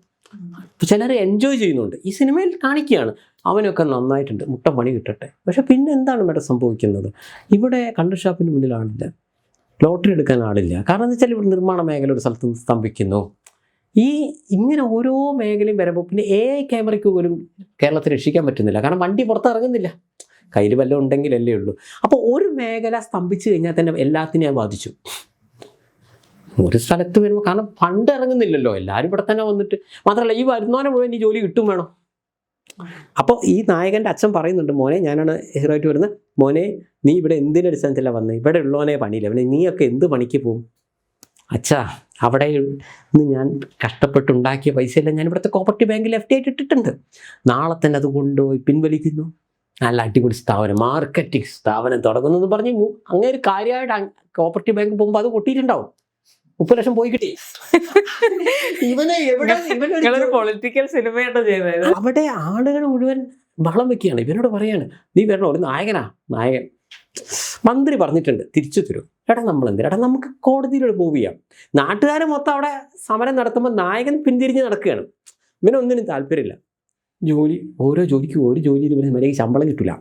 ചിലർ എൻജോയ് ചെയ്യുന്നുണ്ട്. ഈ സിനിമയിൽ കാണിക്കുകയാണ് അവനൊക്കെ നന്നായിട്ടുണ്ട്, മുട്ട പണി കിട്ടട്ടെ. പക്ഷെ പിന്നെ എന്താണ് ഇവിടെ സംഭവിക്കുന്നത്? ഇവിടെ കണ്ടർ ഷാപ്പിന് മുന്നിൽ ആളില്ല, ലോട്ടറി എടുക്കാൻ ആളില്ല. കാരണം എന്താ വെച്ചാൽ ഇവിടെ നിർമ്മാണ മേഖല ഒരു സ്ഥലത്ത് നിന്ന് സ്തംഭിക്കുന്നു. ഇങ്ങനെ ഓരോ മേഖലയും വരുമ്പോൾ പിന്നെ AI ക്യാമറയ്ക്ക് പോലും കേരളത്തിൽ രക്ഷിക്കാൻ പറ്റുന്നില്ല. കാരണം വണ്ടി പുറത്തിറങ്ങുന്നില്ല, കയ്യിൽ വല്ലതും ഉണ്ടെങ്കിലല്ലേ ഉള്ളൂ. അപ്പോൾ ഒരു മേഖല സ്തംഭിച്ചു കഴിഞ്ഞാൽ തന്നെ എല്ലാത്തിനെയും ബാധിച്ചു. ഒരു സ്ഥലത്ത് വരുമ്പോൾ കാരണം ഫണ്ട് ഇറങ്ങുന്നില്ലല്ലോ, എല്ലാവരും ഇവിടെ തന്നെ വന്നിട്ട്. മാത്രമല്ല ഈ വരുമാനം മുഴുവൻ ഈ ജോലി കിട്ടും വേണം. അപ്പോൾ ഈ നായകൻ്റെ അച്ഛൻ പറയുന്നുണ്ട്, മോനെ ഞാനാണ് ഹീറോ ആയിട്ട് വരുന്നത്, മോനെ നീ ഇവിടെ എന്തിനടിസ്ഥാനത്തില്ല വന്നത്, ഇവിടെ ഉള്ളവനെ പണിയില്ല, അവനെ നീയൊക്കെ എന്ത് പണിക്ക് പോകും? അച്ഛാ അവിടെ നിന്ന് ഞാൻ കഷ്ടപ്പെട്ടുണ്ടാക്കിയ പൈസയെല്ലാം ഞാൻ ഇവിടുത്തെ കോപ്പറേറ്റീവ് ബാങ്കിൽ FD ആയിട്ട് ഇട്ടിട്ടുണ്ട്, നാളെ തന്നെ അത് കൊണ്ടുപോയി പിൻവലിക്കുന്നു, നല്ല അടിപൊളി സ്ഥാപനം, മാർക്കറ്റിംഗ് സ്ഥാപനം തുടങ്ങുന്നു എന്ന് പറഞ്ഞ് അങ്ങനെ ഒരു കാര്യമായിട്ട് കോപ്പറേറ്റീവ് ബാങ്ക് പോകുമ്പോൾ അത് പൊട്ടിയിട്ടുണ്ടാവും. 30 ലക്ഷം പോയി കിട്ടി. ഇവനെ എവിടെ പൊളിറ്റിക്കൽ സിനിമയായിട്ട് ചെയ്തത്. അവിടെ ആളുകൾ മുഴുവൻ ബഹളം വെക്കുകയാണ്. ഇവനോട് പറയാണ്, നീ വരണോ, ഒരു നായകനാ, നായകൻ മന്ത്രി പറഞ്ഞിട്ടുണ്ട് തിരിച്ചു തരും. എടാ നമ്മൾ എന്തിനാ, എടാ നമുക്ക് കോടതിയിലൂടെ മൂവ് ചെയ്യാം. നാട്ടുകാർ മൊത്തം അവിടെ സമരം നടത്തുമ്പോൾ നായകൻ പിന്തിരിഞ്ഞ് നടക്കുകയാണ്. ഇവനൊന്നിനും താല്പര്യമില്ല. ജോലി, ഓരോ ജോലിക്കും ഒരു ജോലിയിൽ ഇവന് മര്യാദയ്ക്ക് ശമ്പളം കിട്ടില്ല.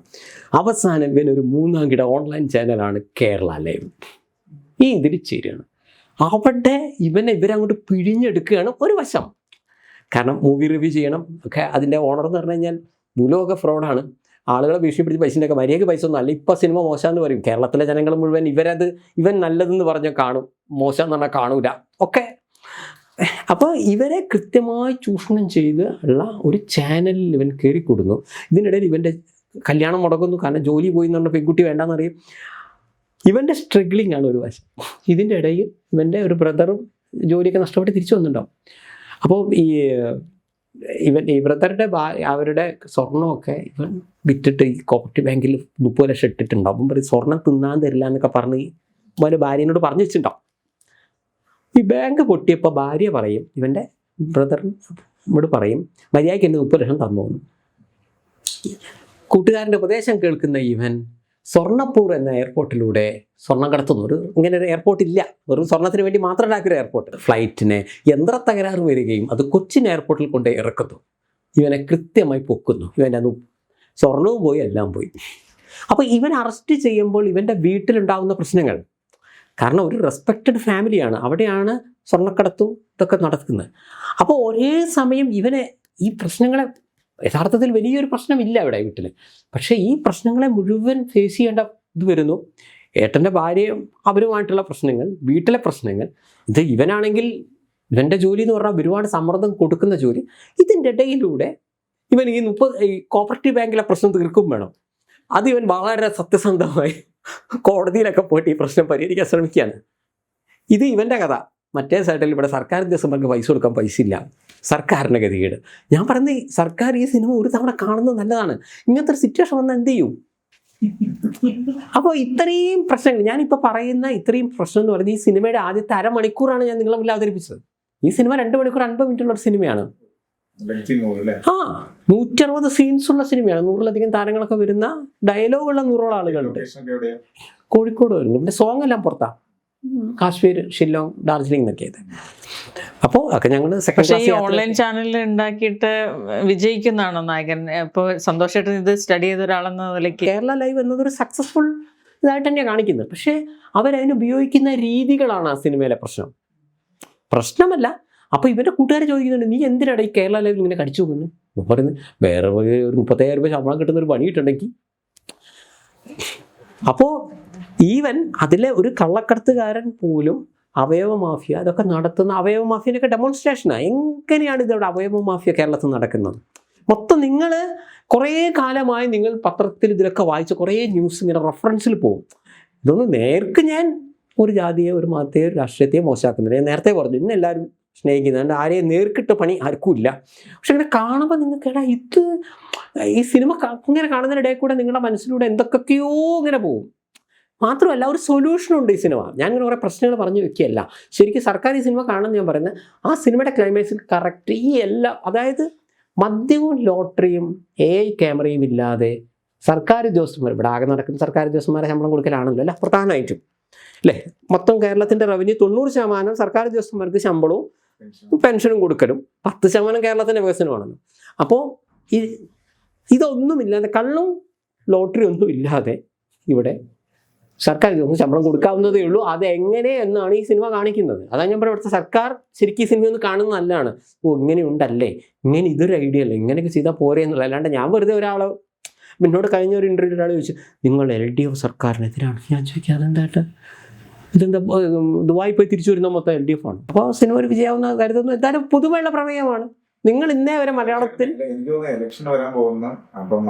അവസാനം ഇവനൊരു 3-ാം കിട ഓൺലൈൻ ചാനലാണ് കേരള ലൈവ്. ഈ ഇതിൽ ചേരുകയാണ്. അവിടെ ഇവരങ്ങോട്ട് പിഴിഞ്ഞെടുക്കുകയാണ് ഒരു വശം. കാരണം മൂവി റിവ്യൂ ചെയ്യണം ഒക്കെ. അതിൻ്റെ ഓണർ എന്ന് പറഞ്ഞു കഴിഞ്ഞാൽ ഭൂലോക ഫ്രോഡാണ്. ആളുകളെ ഭീഷണിപ്പിടിച്ച് പൈസയൊക്കെ മര്യാദയ്ക്ക് പൈസ ഒന്നും അല്ല. ഇപ്പോൾ സിനിമ മോശമെന്ന് പറയും. കേരളത്തിലെ ജനങ്ങൾ മുഴുവൻ ഇവൻ നല്ലതെന്ന് പറഞ്ഞാൽ കാണും, മോശം എന്ന് പറഞ്ഞാൽ കാണൂല ഒക്കെ. അപ്പോൾ ഇവരെ കൃത്യമായി ചൂഷണം ചെയ്ത് ഉള്ള ഒരു ചാനലിൽ ഇവൻ കയറിക്കൊടുന്നു. ഇതിനിടയിൽ ഇവൻ്റെ കല്യാണം മുടങ്ങുന്നു. കാരണം ജോലി പോയി എന്ന് പറഞ്ഞ പെൺകുട്ടി വേണ്ടാന്നറിയും. ഇവൻ്റെ സ്ട്രഗ്ലിംഗ് ആണ് ഒരു വശം. ഇതിൻ്റെ ഇടയിൽ ഇവൻ്റെ ഒരു ബ്രദറും ജോലിയൊക്കെ നഷ്ടപ്പെട്ട് തിരിച്ചു വന്നിട്ടുണ്ടാവും. അപ്പോൾ ഈ ബ്രദറുടെ അവരുടെ സ്വർണ്ണമൊക്കെ ഇവൻ വിറ്റിട്ട് ഈ കോപ്പറേറ്റീവ് ബാങ്കിൽ 30 ലക്ഷം ഇട്ടിട്ടുണ്ടാവും. അപ്പം പറയും സ്വർണ്ണം തിന്നാൻ തരില്ല എന്നൊക്കെ പറഞ്ഞ് ഇവൻ്റെ ഭാര്യനോട് പറഞ്ഞു വെച്ചിട്ടുണ്ടാവും. ഈ ബാങ്ക് പൊട്ടിയപ്പോൾ ഭാര്യ പറയും, ഇവൻ്റെ ബ്രദറിനോട് പറയും, മര്യാദയ്ക്ക് എന്നെ 30 ലക്ഷം തന്നോന്നു. കൂട്ടുകാരൻ്റെ ഉപദേശം കേൾക്കുന്ന ഇവൻ സ്വർണ്ണപ്പൂർ എന്ന എയർപോർട്ടിലൂടെ സ്വർണ്ണം കടത്തുന്നു. ഇങ്ങനെ ഒരു എയർപോർട്ട് ഇല്ല, വെറും സ്വർണ്ണത്തിന് വേണ്ടി മാത്രം ഉണ്ടാക്കിയൊരു എയർപോർട്ട്. ഫ്ലൈറ്റിന് യന്ത്ര തകരാറ് വരികയും അത് കൊച്ചിൻ എയർപോർട്ടിൽ കൊണ്ട് ഇറക്കുന്നു. ഇവനെ കൃത്യമായി പൊക്കുന്നു. ഇവൻ്റെ സ്വർണവും പോയി, എല്ലാം പോയി. അപ്പോൾ ഇവൻ അറസ്റ്റ് ചെയ്യുമ്പോൾ ഇവൻ്റെ വീട്ടിലുണ്ടാകുന്ന പ്രശ്നങ്ങൾ, കാരണം ഒരു റെസ്പെക്റ്റഡ് ഫാമിലിയാണ്, അവിടെയാണ് സ്വർണ്ണക്കടത്തും ഇതൊക്കെ നടക്കുന്നത്. അപ്പോൾ ഒരേ സമയം ഇവനെ ഈ പ്രശ്നങ്ങളെ, യഥാർത്ഥത്തിൽ വലിയൊരു പ്രശ്നമില്ല ഇവിടെ വീട്ടിൽ, പക്ഷേ ഈ പ്രശ്നങ്ങളെ മുഴുവൻ ഫേസ് ചെയ്യേണ്ട ഇത് വരുന്നു. ഏട്ടൻ്റെ ഭാര്യയും അവരുമായിട്ടുള്ള പ്രശ്നങ്ങൾ, വീട്ടിലെ പ്രശ്നങ്ങൾ. ഇത് ഇവനാണെങ്കിൽ ഇവൻ്റെ ജോലി എന്ന് പറഞ്ഞാൽ ഒരുപാട് സമ്മർദ്ദം കൊടുക്കുന്ന ജോലി. ഇതിൻ്റെ ഇടയിലൂടെ ഇവൻ ഈ കോപ്പറേറ്റീവ് ബാങ്കിലെ പ്രശ്നം തീർക്കും വേണം. അത് ഇവൻ വളരെ സത്യസന്ധമായി കോടതിയിലൊക്കെ പോയിട്ട് ഈ പ്രശ്നം പരിഹരിക്കാൻ ശ്രമിക്കുകയാണ്. ഇത് ഇവൻ്റെ കഥ. മറ്റേ സൈഡിൽ ഇവിടെ സർക്കാർ ഉദ്യോഗസ്ഥന്മാർക്ക് പൈസ കൊടുക്കാൻ പൈസ ഇല്ല, സർക്കാരിൻ്റെ ഗതികേട്. ഞാൻ പറഞ്ഞ സർക്കാർ ഈ സിനിമ ഒരു തവണ കാണുന്നത് നല്ലതാണ്. ഇങ്ങനത്തെ ഒരു സിറ്റുവേഷൻ വന്നാൽ എന്ത് ചെയ്യും? അപ്പോൾ ഇത്രയും പ്രശ്നങ്ങൾ, ഞാനിപ്പോൾ പറയുന്ന ഇത്രയും പ്രശ്നം എന്ന് പറഞ്ഞാൽ ഈ സിനിമയുടെ ആദ്യത്തെ അരമണിക്കൂറാണ് ഞാൻ നിങ്ങളെ മുന്നിൽ അവതരിപ്പിച്ചത്. ഈ സിനിമ 2 മണിക്കൂർ 50 മിനിറ്റുള്ള ഒരു സിനിമയാണ്. 160 സീൻസ് ഉള്ള സിനിമയാണ്. 100-ലധികം താരങ്ങളൊക്കെ വരുന്ന, ഡയലോഗുള്ള 100ഓളം ആളുകളുണ്ട്. കോഴിക്കോട് വരുന്നു. പിന്നെ സോങ് എല്ലാം പുറത്താ, കാശ്മീർ, ഷില്ലോങ്, ഡാർജിലിംഗ് എന്നൊക്കെയത്. അപ്പോൾ ഒക്കെ ഞങ്ങൾ ഈ ഓൺലൈൻ ചാനലിൽ ഉണ്ടാക്കിയിട്ട് വിജയിക്കുന്നതാണോ നായകൻ? ഇപ്പോൾ സന്തോഷമായിട്ട് ഇത് സ്റ്റഡി ചെയ്ത ഒരാളെന്ന നിലയ്ക്ക് കേരള ലൈവ് എന്നതൊരു സക്സസ്ഫുൾ ഇതായിട്ട് തന്നെയാണ് കാണിക്കുന്നത്. പക്ഷേ അവരതിന് ഉപയോഗിക്കുന്ന രീതികളാണ് ആ സിനിമയിലെ പ്രശ്നമല്ല. അപ്പോൾ ഇവരുടെ കൂട്ടുകാരെ ചോദിക്കുന്നുണ്ട്, നീ എന്തിനാണ് ഈ കേരള ലൈവിൽ ഇങ്ങനെ കടിച്ചു പോകുന്നത്? പറയുന്നത് വേറെ ഒരു 35,000 രൂപ ശമ്പളം കിട്ടുന്ന ഒരു പണി കിട്ടുന്നുണ്ടെങ്കിൽ. അപ്പോൾ ഈവൻ അതിലെ ഒരു കള്ളക്കടത്തുകാരൻ പോലും അവയവ മാഫിയ അതൊക്കെ നടത്തുന്ന, അവയവ മാഫിയനൊക്കെ ഡെമോൺസ്ട്രേഷനാണ്. എങ്ങനെയാണ് ഇതവിടെ അവയവ മാഫിയ കേരളത്തിൽ നടക്കുന്നത്? മൊത്തം നിങ്ങൾ കുറേ കാലമായി നിങ്ങൾ പത്രത്തിൽ ഇതിലൊക്കെ വായിച്ച കുറേ ന്യൂസ് ഇങ്ങനെ റെഫറൻസിൽ പോകും. ഇതൊന്നും നേർക്ക് ഞാൻ ഒരു ജാതിയെ, ഒരു മതത്തെ, ഒരു രാഷ്ട്രീയത്തെ മോശമാക്കുന്നില്ല. ഞാൻ നേരത്തെ പറഞ്ഞു, ഇന്ന് എല്ലാവരും സ്നേഹിക്കുന്നുണ്ട്, ആരെയും നേർക്കിട്ട പണി ആർക്കും ഇല്ല. പക്ഷെ ഇങ്ങനെ കാണുമ്പോൾ നിങ്ങൾക്ക് എടാ ഇത് ഈ സിനിമ ഇങ്ങനെ കാണുന്നതിനിടയിൽ കൂടെ നിങ്ങളുടെ മനസ്സിലൂടെ എന്തൊക്കെയോ ഇങ്ങനെ പോകും. മാത്രമല്ല ഒരു സൊല്യൂഷനുണ്ട് ഈ സിനിമ. ഞാൻ ഇങ്ങനെ കുറേ പ്രശ്നങ്ങൾ പറഞ്ഞു വെക്കുകയല്ല. ശരിക്കും സർക്കാർ ഈ സിനിമ കാണുമെന്ന് ഞാൻ പറയുന്നത്, ആ സിനിമയുടെ ക്ലൈമാക്സിൽ കറക്റ്റ് ഈ എല്ലാ, അതായത് മദ്യവും ലോട്ടറിയും AI ക്യാമറയും ഇല്ലാതെ സർക്കാർ ഉദ്യോഗസ്ഥന്മാർ, ഇവിടെ ആകെ നടക്കുന്ന സർക്കാർ ഉദ്യോഗസ്ഥന്മാരെ ശമ്പളം കൊടുക്കലാണല്ലോ അല്ല പ്രധാനമായിട്ടും അല്ലേ. മൊത്തം കേരളത്തിൻ്റെ റവന്യൂ 90% സർക്കാർ ഉദ്യോഗസ്ഥന്മാർക്ക് ശമ്പളവും പെൻഷനും കൊടുക്കലും, 10% കേരളത്തിൻ്റെ വികസനമാണല്ലോ. അപ്പോൾ ഇതൊന്നുമില്ലാതെ, കള്ളും ലോട്ടറി ഒന്നും ഇല്ലാതെ ഇവിടെ സർക്കാർ ശമ്പളം കൊടുക്കാവുന്നതേ ഉള്ളൂ. അതെങ്ങനെ എന്നാണ് ഈ സിനിമ കാണിക്കുന്നത്. അതാണ് ഞാൻ പറയുന്നത്, സർക്കാർ ശരിക്കും ഈ സിനിമ ഒന്ന് കാണുന്നത് നല്ലതാണ്. ഇങ്ങനെയുണ്ടല്ലേ, ഇങ്ങനെ ഇതൊരു ഐഡിയ അല്ലേ, ഇങ്ങനെയൊക്കെ ചെയ്താൽ പോരെ എന്നുള്ള. അല്ലാണ്ട് ഞാൻ വെറുതെ ഒരാളെ, എന്നോട് കഴിഞ്ഞ ഒരു ഇൻ്റർവ്യൂ ഒരാൾ ചോദിച്ചു, നിങ്ങൾ LDF സർക്കാരിനെതിരാണ്. ഞാൻ ചോദിക്കുക അതെന്തായിട്ട്, ഇതെന്താ ദുബായി പോയി തിരിച്ചു വരുന്ന മൊത്തം LDF ആണ്. അപ്പോൾ സിനിമ ഒരു വിജയമാവുന്ന കരുതുന്നു. എന്തായാലും പുതുമയുള്ള പ്രമേയമാണ്. നിങ്ങൾ ഇന്നേ വരെ മലയാളത്തിൽ എനിക്ക് തോന്നുന്നു ഇലക്ഷൻ വരാൻ പോകുന്ന അപ്പം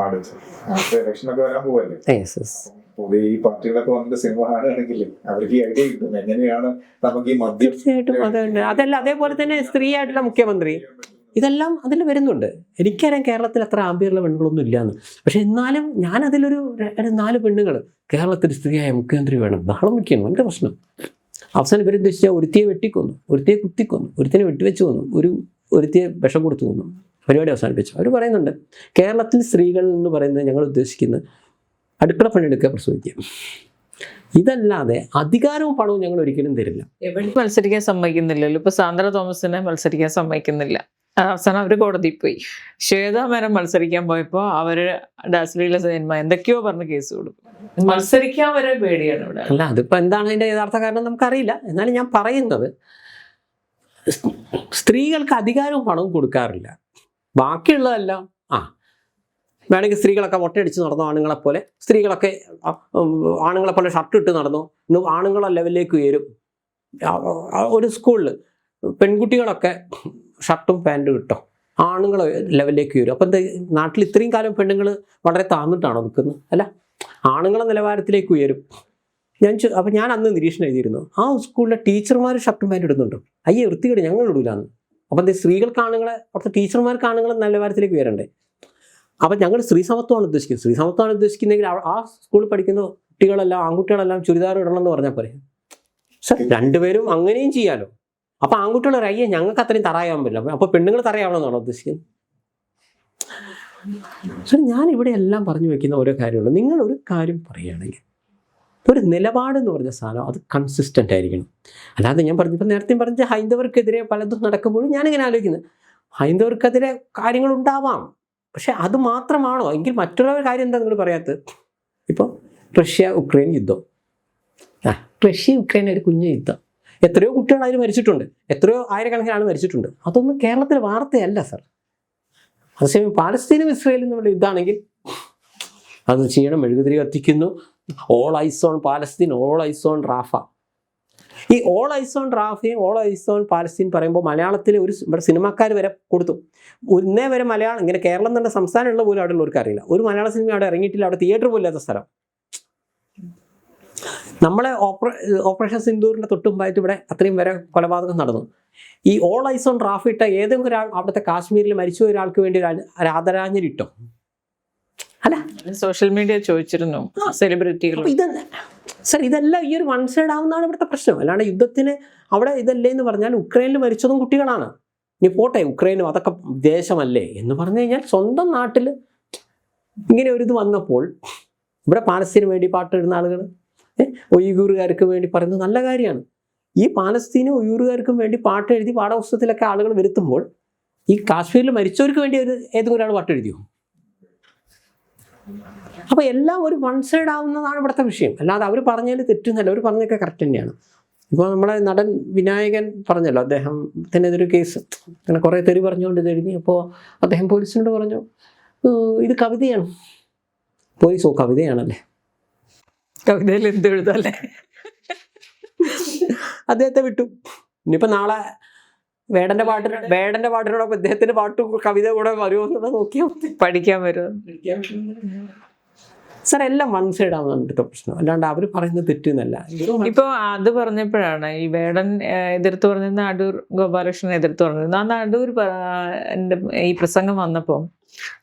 ഇലക്ഷനൊക്കെ വരാൻ പോവല്ലേ. Yes, yes. പൊതുവെ ഈ പാർട്ടികളൊക്കെ വന്നിട്ട് സിനിമ കാണുകയാണെങ്കിൽ അവർക്ക് ഈ ഐഡിയ കിട്ടും എങ്ങനെയാണ് നമുക്ക് ഈ മദ്യം തീർച്ചയായിട്ടും അതുണ്ട്. അതല്ല അതേപോലെ തന്നെ സ്ത്രീയായിട്ടുള്ള മുഖ്യമന്ത്രി ഇതെല്ലാം അതിൽ വരുന്നുണ്ട്. എനിക്കറിയാം കേരളത്തിൽ അത്ര ആംബിയറുള്ള പെണ്ണുങ്ങളൊന്നും ഇല്ലാന്ന്. പക്ഷെ എന്നാലും ഞാൻ അതിലൊരു 4 പെണ്ണുങ്ങൾ കേരളത്തിൽ സ്ത്രീയായ മുഖ്യമന്ത്രി വേണം, ബഹളം വയ്ക്കണം, ഭയങ്കര പ്രശ്നം. അവസാനം ഇവരുദ്ദേശിച്ചാൽ ഒരുത്തിയെ വെട്ടിക്കൊന്നു, ഒരുത്തിയെ കുത്തിക്കൊന്നു, ഒരുത്തിനെ വെട്ടിവെച്ച് കൊന്നു, ഒരുത്തിയെ വിഷം കൊടുത്തു കൊന്നു, പരിപാടി അവസാനിപ്പിച്ചു. അവർ പറയുന്നുണ്ട് കേരളത്തിൽ സ്ത്രീകൾ എന്ന് പറയുന്നത് ഞങ്ങൾ ഉദ്ദേശിക്കുന്നത് അടുക്കള പണിയെടുക്കുക, പ്രസവിക്കുക. ഇതല്ലാതെ അധികാരവും പണവും ഞങ്ങൾ ഒരിക്കലും തരില്ല. എവിടെ മത്സരിക്കാൻ സമ്മതിക്കുന്നില്ലല്ലോ. ഇപ്പൊ സാന്ദ്ര തോമസിനെ മത്സരിക്കാൻ സമ്മതിക്കുന്നില്ല. അവസാനം അവര് കോടതിയിൽ പോയി. ശ്വേതാ മേനോൻ മത്സരിക്കാൻ പോയപ്പോ അവര് ഡാസ്ലിയിലെ സിനിമ എന്തൊക്കെയോ പറഞ്ഞ് കേസ് കൊടുക്കും. മത്സരിക്കാൻ വരെ പേടിയാണ് ഇവിടെ. അല്ല അതിപ്പോ എന്താണ് അതിന്റെ യഥാർത്ഥ കാരണം നമുക്കറിയില്ല. എന്നാലും ഞാൻ പറയുന്നത് സ്ത്രീകൾക്ക് അധികാരവും പണവും കൊടുക്കാറില്ല. ബാക്കിയുള്ളതെല്ലാം വേണമെങ്കിൽ സ്ത്രീകളൊക്കെ മുട്ടയടിച്ച് നടന്നു, ആണുങ്ങളെപ്പോലെ സ്ത്രീകളൊക്കെ ആണുങ്ങളെപ്പോലെ ഷർട്ട് ഇട്ട് നടന്നു, ഇന്ന് ആണുങ്ങളെ ലെവലിലേക്ക് ഉയരും. ഒരു സ്കൂളിൽ പെൺകുട്ടികളൊക്കെ ഷർട്ടും പാൻറ്റും ഇട്ടോ ആണുങ്ങൾ ലെവലിലേക്ക് ഉയരും. അപ്പം എന്താ നാട്ടിൽ ഇത്രയും കാലം പെണ്ണുങ്ങൾ വളരെ താഴ്ന്നിട്ടാണോ നിൽക്കുന്നത്? അല്ല, ആണുങ്ങളെ നിലവാരത്തിലേക്ക് ഉയരും. അപ്പം ഞാൻ അന്ന് നിരീക്ഷണം എഴുതിയിരുന്നു, ആ സ്കൂളിലെ ടീച്ചർമാർ ഷർട്ടും പാൻറ്റും ഇടുന്നുണ്ടോ? അയ്യേ വൃത്തികേട്, ഞങ്ങൾ ഇടൂലാന്ന്. അപ്പം എന്താ സ്ത്രീകൾക്ക് ആണുങ്ങളെ, അവിടുത്തെ ടീച്ചർമാർക്ക് ആണുങ്ങളെ നിലവാരത്തിലേക്ക് ഉയരണ്ടേ? അപ്പം ഞങ്ങൾ സ്ത്രീ സമത്വമാണ് ഉദ്ദേശിക്കുന്നത്. സ്ത്രീ സമത്വമാണ് ഉദ്ദേശിക്കുന്നെങ്കിൽ ആ സ്കൂളിൽ പഠിക്കുന്ന കുട്ടികളെല്ലാം ആൺകുട്ടികളെല്ലാം ചുരിദാർ ഇടണം എന്ന് പറഞ്ഞാൽ പോരെ? സർ, രണ്ടുപേരും അങ്ങനെയും ചെയ്യാലോ. അപ്പം ആൺകുട്ടികൾ അയ്യേ ഞങ്ങൾക്ക് അത്രയും തറയാൻ പറ്റില്ല, അപ്പോൾ പെണ്ണുങ്ങൾ തറയാവണമെന്നാണോ ഉദ്ദേശിക്കുന്നത്? സർ, ഞാൻ ഇവിടെ എല്ലാം പറഞ്ഞു വെക്കുന്ന ഓരോ കാര്യമുള്ളൂ. നിങ്ങൾ ഒരു കാര്യം പറയുകയാണെങ്കിൽ ഒരു നിലപാടെന്ന് പറഞ്ഞ സാധനം അത് കൺസിസ്റ്റൻ്റ് ആയിരിക്കണം. അല്ലാതെ ഞാൻ പറഞ്ഞപ്പോൾ നേരത്തെ പറഞ്ഞ ഹൈന്ദവർക്കെതിരെ പലതും നടക്കുമ്പോഴും ഞാനിങ്ങനെ ആലോചിക്കുന്നത്, ഹൈന്ദവർക്കെതിരെ കാര്യങ്ങളുണ്ടാവാം, പക്ഷെ അത് മാത്രമാണോ? എങ്കിൽ മറ്റുള്ള കാര്യം എന്താ നിങ്ങൾ പറയാത്തത്? ഇപ്പോൾ റഷ്യ ഉക്രൈൻ യുദ്ധം, റഷ്യ ഉക്രൈൻ ഒരു കുഞ്ഞു യുദ്ധം, എത്രയോ കുട്ടികൾ അതിൽ മരിച്ചിട്ടുണ്ട്, എത്രയോ ആയിരക്കണക്കിന് ആൾ മരിച്ചിട്ടുണ്ട്. അതൊന്നും കേരളത്തിൽ വാർത്തയല്ല സർ. അതേസമയം പാലസ്തീനും ഇസ്രായേലും തമ്മിലുള്ള യുദ്ധമാണെങ്കിൽ അത് ചെയ്യണം, മെഴുകുതിരി കത്തിക്കുന്നു, all eyes on Palestine, all eyes on Rafah. ഈ ഓൾ ഐസ് ഓൺ റാഫയും ഓൾ ഐസ് ഓൺ പാലസ്തീൻ പറയുമ്പോൾ മലയാളത്തിൽ ഇവിടെ സിനിമാക്കാർ വരെ കൊടുത്തു. ഇന്നേ വരെ മലയാളം ഇങ്ങനെ കേരളം എന്നുള്ള സംസ്ഥാനമുള്ള പോലും അവിടെ ഉള്ളവർക്ക് അറിയില്ല. ഒരു മലയാള സിനിമ അവിടെ ഇറങ്ങിയിട്ടില്ല, അവിടെ തിയേറ്റർ പോലും ഇല്ലാത്ത സ്ഥലം. നമ്മളെ ഓപ്പറേഷൻ സിന്ദൂറിൻ്റെ തൊട്ടുമുമ്പായിട്ട് ഇവിടെ അത്രയും വരെ കൊലപാതകം നടന്നു. ഈ ഓൾ ഐസ് ഓൺ റാഫ ഇട്ട ഏതെങ്കിലും ഒരാൾ അവിടുത്തെ കാശ്മീരിൽ മരിച്ച ഒരാൾക്ക് വേണ്ടി ഒരു ആദരാഞ്ജലി ഇട്ടോ? അല്ല, സോഷ്യൽ മീഡിയ ചോദിച്ചിരുന്നു സെലിബ്രിറ്റികൾ. സർ, ഇതെല്ലാം ഈ ഒരു വൺ സൈഡ് ആവുന്നതാണ് ഇവിടുത്തെ പ്രശ്നം. അല്ലാണ്ട് യുദ്ധത്തിന് അവിടെ ഇതല്ലേ എന്ന് പറഞ്ഞാൽ ഉക്രൈനിൽ മരിച്ചതും കുട്ടികളാണ്. ഇനി പോട്ടെ, ഉക്രൈനും അതൊക്കെ ദേശമല്ലേ എന്ന് പറഞ്ഞു കഴിഞ്ഞാൽ സ്വന്തം നാട്ടിൽ ഇങ്ങനെ ഒരു ഇത് വന്നപ്പോൾ ഇവിടെ പാലസ്തീന് വേണ്ടി പാട്ടിടുന്ന ആളുകൾ ഉയ്ഗൂറുകാർക്ക് വേണ്ടി പറയുന്നത് നല്ല കാര്യമാണ്. ഈ പാലസ്തീനും ഉയ്ഗൂറുകാർക്കും വേണ്ടി പാട്ട് എഴുതി പാഠപുസ്തകത്തിലൊക്കെ ആളുകൾ വരുത്തുമ്പോൾ ഈ കാശ്മീരിൽ മരിച്ചവർക്ക് വേണ്ടി ഏതെങ്കിലും ഒരാൾ പാട്ട് എഴുതിയോ? അപ്പോൾ എല്ലാം ഒരു വൺ സൈഡ് ആവുന്നതാണ് ഇവിടുത്തെ വിഷയം. അല്ലാതെ അവർ പറഞ്ഞാൽ തെറ്റുന്നല്ല, അവർ പറഞ്ഞൊക്കെ കറക്റ്റ് തന്നെയാണ്. ഇപ്പോൾ നമ്മളെ നടൻ വിനായകൻ പറഞ്ഞല്ലോ, അദ്ദേഹത്തിനെതിരെ കേസ് അങ്ങനെ കുറേ തെറി പറഞ്ഞുകൊണ്ട് ഇത് എഴുതി. അപ്പോൾ അദ്ദേഹം പോലീസിനോട് പറഞ്ഞു ഇത് കവിതയാണ്. പോലീസോ കവിതയാണല്ലേ, കവിതയിൽ എന്ത് എഴുതല്ലേ? അദ്ദേഹത്തെ വിട്ടു. ഇനിയിപ്പോൾ നാളെ വേടന്റെ പാട്ടിനോടൊപ്പം അദ്ദേഹത്തിന്റെ പാട്ടും കവിത കൂടെ വരുമോ നോക്കിയാൽ പഠിക്കാൻ വരുമോ? സാർ, എല്ലാം വൺ സൈഡ് ആവുന്ന പ്രശ്നം, അല്ലാണ്ട് അവർ പറയുന്നത് തെറ്റെന്നല്ല. ഇപ്പൊ അത് പറഞ്ഞപ്പോഴാണ് ഈ വേടൻ എതിർത്ത് പറഞ്ഞിരുന്ന അടൂർ ഗോപാലകൃഷ്ണൻ എതിർത്ത് പറഞ്ഞിരുന്നു. അന്ന് അടൂർ ഈ പ്രസംഗം വന്നപ്പോൾ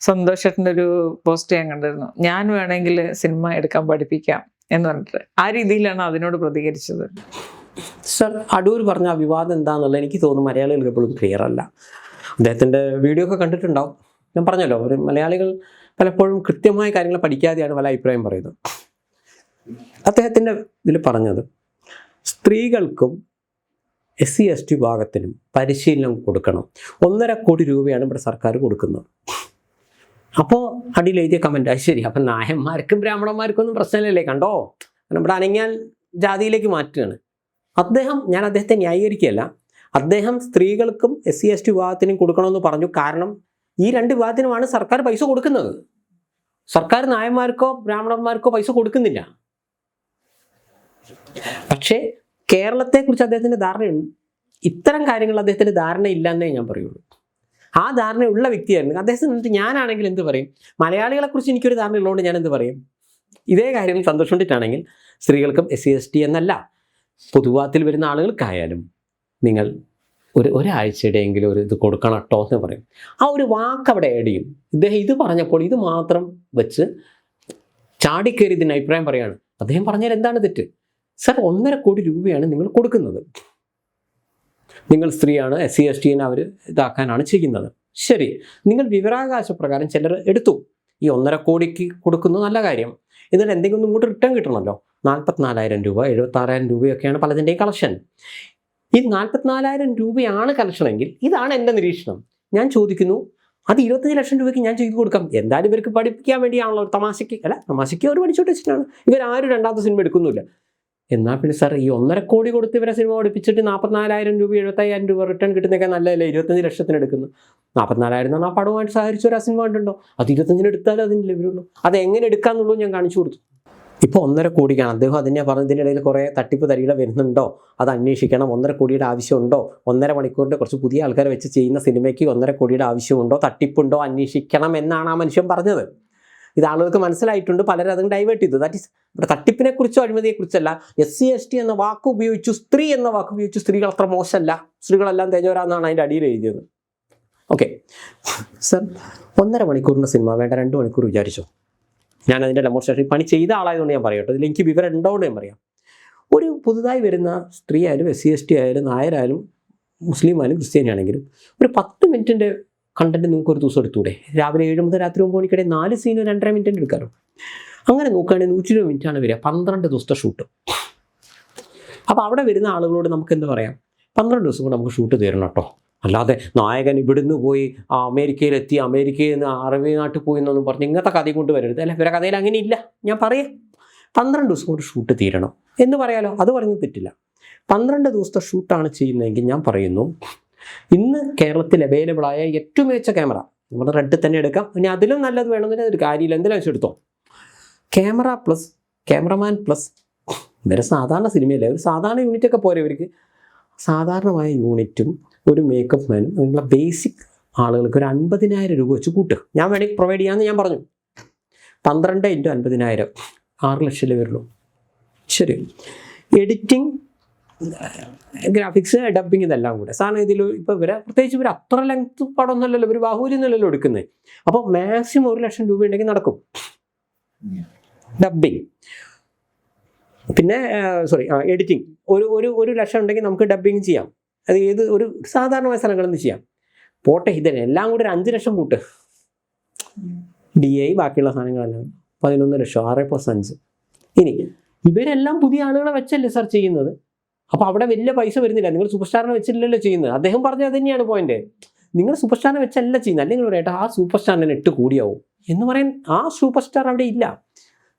സന്തോഷേട്ടൻ്റെ ഒരു പോസ്റ്റ് ഞാൻ കണ്ടിരുന്നു, ഞാൻ വേണമെങ്കിൽ സിനിമ എടുക്കാൻ പഠിപ്പിക്കാം എന്ന് പറഞ്ഞിട്ട്. ആ രീതിയിലാണ് അതിനോട് പ്രതികരിച്ചത്. സർ, അടൂർ പറഞ്ഞ ആ വിവാദം എന്താണെന്നുള്ളത് എനിക്ക് തോന്നുന്നു മലയാളികൾക്ക് എപ്പോഴും ക്ലിയർ അല്ല. അദ്ദേഹത്തിൻ്റെ വീഡിയോ ഒക്കെ കണ്ടിട്ടുണ്ടാവും. ഞാൻ പറഞ്ഞല്ലോ, ഒരു മലയാളികൾ പലപ്പോഴും കൃത്യമായ കാര്യങ്ങൾ പഠിക്കാതെയാണ് പല അഭിപ്രായം പറയുന്നത്. അദ്ദേഹത്തിൻ്റെ ഇതിൽ പറഞ്ഞത് സ്ത്രീകൾക്കും SC/ST വിഭാഗത്തിനും പരിശീലനം കൊടുക്കണം, 1.5 കോടി രൂപയാണ് ഇവിടെ സർക്കാർ കൊടുക്കുന്നത്. അപ്പോൾ അടിയിൽ എഴുതിയ കമൻറ്റ്, അത് ശരി, അപ്പം നായന്മാർക്കും ബ്രാഹ്മണന്മാർക്കും ഒന്നും പ്രശ്നമില്ലല്ലേ, കണ്ടോ നമ്മുടെ അനങ്ങിയാൽ ജാതിയിലേക്ക് മാറ്റുകയാണ്. ഞാൻ അദ്ദേഹത്തെ ന്യായീകരിക്കുകയല്ല. അദ്ദേഹം സ്ത്രീകൾക്കും SC/ST വിഭാഗത്തിനും കൊടുക്കണമെന്ന് പറഞ്ഞു. കാരണം ഈ 2 വിഭാഗത്തിനുമാണ് സർക്കാർ പൈസ കൊടുക്കുന്നത്. സർക്കാർ നായന്മാർക്കോ ബ്രാഹ്മണന്മാർക്കോ പൈസ കൊടുക്കുന്നില്ല. പക്ഷേ കേരളത്തെക്കുറിച്ച് അദ്ദേഹത്തിൻ്റെ ധാരണയുണ്ട്. ഇത്തരം കാര്യങ്ങൾ അദ്ദേഹത്തിന് ധാരണ ഇല്ല എന്നേ ഞാൻ പറയുള്ളൂ. ആ ധാരണയുള്ള വ്യക്തിയായിരുന്നു അദ്ദേഹത്തിന്. എന്നിട്ട് ഞാനാണെങ്കിൽ എന്ത് പറയും, മലയാളികളെ കുറിച്ച് എനിക്കൊരു ധാരണ ഉള്ളതുകൊണ്ട് ഞാൻ എന്ത് പറയും, ഇതേ കാര്യം സന്തോഷം കൊണ്ടിട്ടാണെങ്കിൽ സ്ത്രീകൾക്കും SC/ST എന്നല്ല, പൊതുവാത്തിൽ വരുന്ന ആളുകൾക്കായാലും നിങ്ങൾ ഒരാഴ്ചയുടെയെങ്കിലും ഒരു ഇത് കൊടുക്കണം കേട്ടോ എന്ന് പറയും. ആ ഒരു വാക്ക് അവിടെ ആഡ് ചെയ്യും. ഇദ്ദേഹം ഇത് പറഞ്ഞപ്പോൾ ഇത് മാത്രം വെച്ച് ചാടിക്കയറി ഇതിന് അഭിപ്രായം പറയാണ്. അദ്ദേഹം പറഞ്ഞാൽ എന്താണ് തെറ്റ്? സർ, 1.5 കോടി രൂപയാണ് നിങ്ങൾ കൊടുക്കുന്നത്, നിങ്ങൾ സ്ത്രീയാണ്, SC/ST അവർ ഇതാക്കാനാണ് ചെയ്യുന്നത്. ശരി, നിങ്ങൾ വിവരാവകാശ പ്രകാരം ചിലർ എടുത്തു, ഈ 1.5 കോടിക്ക് കൊടുക്കുന്നത് നല്ല കാര്യം, എന്നിട്ട് എന്തെങ്കിലും ഒന്നും ഇങ്ങോട്ട് റിട്ടേൺ കിട്ടണമല്ലോ. 44,000 രൂപ 76,000 രൂപയൊക്കെയാണ് പലതിൻ്റെയും കളക്ഷൻ. ഈ 44,000 രൂപയാണ് കളക്ഷനെങ്കിൽ ഇതാണ് എൻ്റെ നിരീക്ഷണം. ഞാൻ ചോദിക്കുന്നു, അത് 25 ലക്ഷം രൂപയ്ക്ക് ഞാൻ ചെയ്തു കൊടുക്കാം. എന്തായാലും ഇവർക്ക് പഠിപ്പിക്കാൻ വേണ്ടിയാണല്ലോ, തമാശയ്ക്ക് അവർ പഠിച്ചോട്ട് വെച്ചിട്ടാണ്. ഇവരാരും രണ്ടാമത്തെ സിനിമ എടുക്കുന്നില്ല. എന്നാൽ പിന്നെ സാർ, ഈ 1.5 കോടി കൊടുത്ത് ഇവരെ സിനിമ പഠിപ്പിച്ചിട്ട് 44,000 രൂപ 75,000 രൂപ റിട്ടേൺ കിട്ടുന്നതൊക്കെ നല്ലതല്ലേ? 25 ലക്ഷത്തിന് എടുക്കുന്നു. 44,000 എന്നാണ് ആ പടവുമായിട്ട് സഹകരിച്ച ഒരു സിനിമ ഉണ്ടോ, അത് 25 എടുത്താലും അതിന് ലഭ്യമുള്ളൂ. അത് എങ്ങനെ എടുക്കാന്നുള്ളൂ ഞാൻ കാണിച്ചു കൊടുത്തു. ഇപ്പോൾ 1.5 കോടിക്കാണ് അദ്ദേഹം അതിനെ പറഞ്ഞതിൻ്റെ ഇടയിൽ കുറേ തട്ടിപ്പ് തരികിട വരുന്നുണ്ടോ, അത് അന്വേഷിക്കണം. 1.5 കോടിയുടെ ആവശ്യമുണ്ടോ? 1.5 മണിക്കൂറിൻ്റെ കുറച്ച് പുതിയ ആൾക്കാരെ വെച്ച് ചെയ്യുന്ന സിനിമയ്ക്ക് 1.5 കോടിയുടെ ആവശ്യമുണ്ടോ, തട്ടിപ്പുണ്ടോ, അന്വേഷിക്കണം എന്നാണ് ആ മനുഷ്യൻ പറഞ്ഞത്. ഇത് ആളുകൾക്ക് മനസ്സിലായിട്ടുണ്ട്, പലരും അതും ഡൈവേർട്ട് ചെയ്തു. ദാറ്റ് ഈസ് ഇവിടെ തട്ടിപ്പിനെ കുറിച്ചോ അഴിമതിയെക്കുറിച്ചല്ല. SC/ST എന്ന വാക്ക് ഉപയോഗിച്ചു, സ്ത്രീ എന്ന വാക്ക് ഉപയോഗിച്ചു. സ്ത്രീകൾ അത്ര മോശമല്ല, സ്ത്രീകളെല്ലാം തേജോരാന്നാണ് അതിൻ്റെ അടിയിൽ എഴുതിയത്. ഓക്കെ സർ, 1.5 മണിക്കൂറിൻ്റെ സിനിമ വേണ്ട 2 മണിക്കൂർ വിചാരിച്ചോ? ഞാൻ അതിൻ്റെ ഡെമോൺസ്ട്രേഷൻ പണി ചെയ്ത ആളായതുകൊണ്ട് ഞാൻ പറയാം കേട്ടോ, ഇതിൽ എനിക്ക് വിവരം ഉണ്ടോയെന്ന് ഞാൻ പറയാം. ഒരു പുതുതായി വരുന്ന സ്ത്രീ ആയാലും SC/ST ആയാലും നായരായാലും മുസ്ലിം ആയാലും ക്രിസ്ത്യാനി ആണെങ്കിലും ഒരു 10 മിനിറ്റിൻ്റെ കണ്ടന്റ് നിങ്ങൾക്ക് ഒരു ദിവസം എടുത്തൂടെ? രാവിലെ 7 മുതൽ രാത്രി 9 മണിക്കിടെ 4 സീന് 2.5 മിനിറ്റിൻ്റെ എടുക്കാമല്ലോ. അങ്ങനെ നോക്കുകയാണെങ്കിൽ 120 മിനിറ്റാണ് വരിക, 12 ദിവസത്തെ ഷൂട്ട്. അപ്പോൾ അവിടെ വരുന്ന ആളുകളോട് നമുക്ക് എന്ത് പറയാം, 12 ദിവസം കൊണ്ട് നമുക്ക് ഷൂട്ട് തീരണം കേട്ടോ. അല്ലാതെ നായകൻ ഇവിടുന്ന് പോയി അമേരിക്കയിലെത്തി, അമേരിക്കയിൽ നിന്ന് അറബി നാട്ടിൽ പോയി എന്നൊന്നും പറഞ്ഞ് ഇങ്ങനത്തെ കഥയും കൊണ്ട് വരരുത്. അല്ല, ഇവരുടെ കഥയിൽ അങ്ങനെ ഇല്ല. ഞാൻ പറയാം, 12 ദിവസം കൊണ്ട് ഷൂട്ട് തീരണം എന്ന് പറയാലോ, അത് പറഞ്ഞ് തെറ്റില്ല. 12 ദിവസത്തെ ഷൂട്ടാണ് ചെയ്യുന്നതെങ്കിൽ ഞാൻ പറയുന്നു, ഇന്ന് കേരളത്തിൽ അവൈലബിൾ ആയ ഏറ്റവും മികച്ച ക്യാമറ നമ്മുടെ റെഡ് തന്നെ എടുക്കാം. ഇനി അതിലും നല്ലത് വേണമെങ്കിൽ ഒരു കാര്യമില്ല, എന്തെങ്കിലും വെച്ചെടുത്തോ. ക്യാമറ പ്ലസ് ക്യാമറമാൻ പ്ലസ് ഇവരെ സാധാരണ സിനിമയിലെ ഒരു സാധാരണ യൂണിറ്റൊക്കെ പോരെ ഇവർക്ക്. സാധാരണമായ യൂണിറ്റും ഒരു മേക്കപ്പ് മാനും അങ്ങനെയുള്ള ബേസിക് ആളുകൾക്ക് ഒരു 50,000 രൂപ വെച്ച് കൂട്ടുക. ഞാൻ വേണമെങ്കിൽ പ്രൊവൈഡ് ചെയ്യാമെന്ന് ഞാൻ പറഞ്ഞു. 12 × 50,000 6 ലക്ഷം വരുള്ളൂ. ശരി, എഡിറ്റിംഗ്, ഗ്രാഫിക്സ്, ഡബിങ്, ഇതെല്ലാം കൂടെ സാധനം ഇതിൽ ഇപ്പോൾ ഇവരെ പ്രത്യേകിച്ച് ഇവർ അത്ര ലെങ്ത് പടമൊന്നുമല്ലല്ലോ, ഇവർ ബാഹുലി എന്നല്ലല്ലോ എടുക്കുന്നത്. അപ്പോൾ മാക്സിമം 1 ലക്ഷം രൂപ ഉണ്ടെങ്കിൽ നടക്കും ഡബിങ്. പിന്നെ എഡിറ്റിംഗ് ഒരു ലക്ഷം ഉണ്ടെങ്കിൽ നമുക്ക് ഡബിങ് ചെയ്യാം. അത് ഏത് ഒരു സാധാരണമായ സ്ഥലങ്ങളിൽ നിന്ന് ചെയ്യാം. പോട്ടെ, ഇതിന് എല്ലാം കൂടെ ഒരു 5 ലക്ഷം കൂട്ട്. DI ബാക്കിയുള്ള സാധനങ്ങളെല്ലാം 11 ലക്ഷം, 6 + 5. ഇനി ഇവരെല്ലാം പുതിയ ആളുകളെ വെച്ചല്ലേ സാർ ചെയ്യുന്നത്. അപ്പോൾ അവിടെ വലിയ പൈസ വരുന്നില്ല. നിങ്ങൾ സൂപ്പർ സ്റ്റാറിനെ വെച്ചില്ലല്ലോ ചെയ്യുന്നത്. അദ്ദേഹം പറഞ്ഞത് തന്നെയാണ് പോയിന്റ്. നിങ്ങൾ സൂപ്പർ സ്റ്റാറിനെ വെച്ചല്ല ചെയ്യുന്നത്. അല്ലെങ്കിൽ പറയട്ടെ, ആ സൂപ്പർ സ്റ്റാറിന് 8 കോടിയാവും എന്ന് പറയാൻ ആ സൂപ്പർ സ്റ്റാർ അവിടെ ഇല്ല.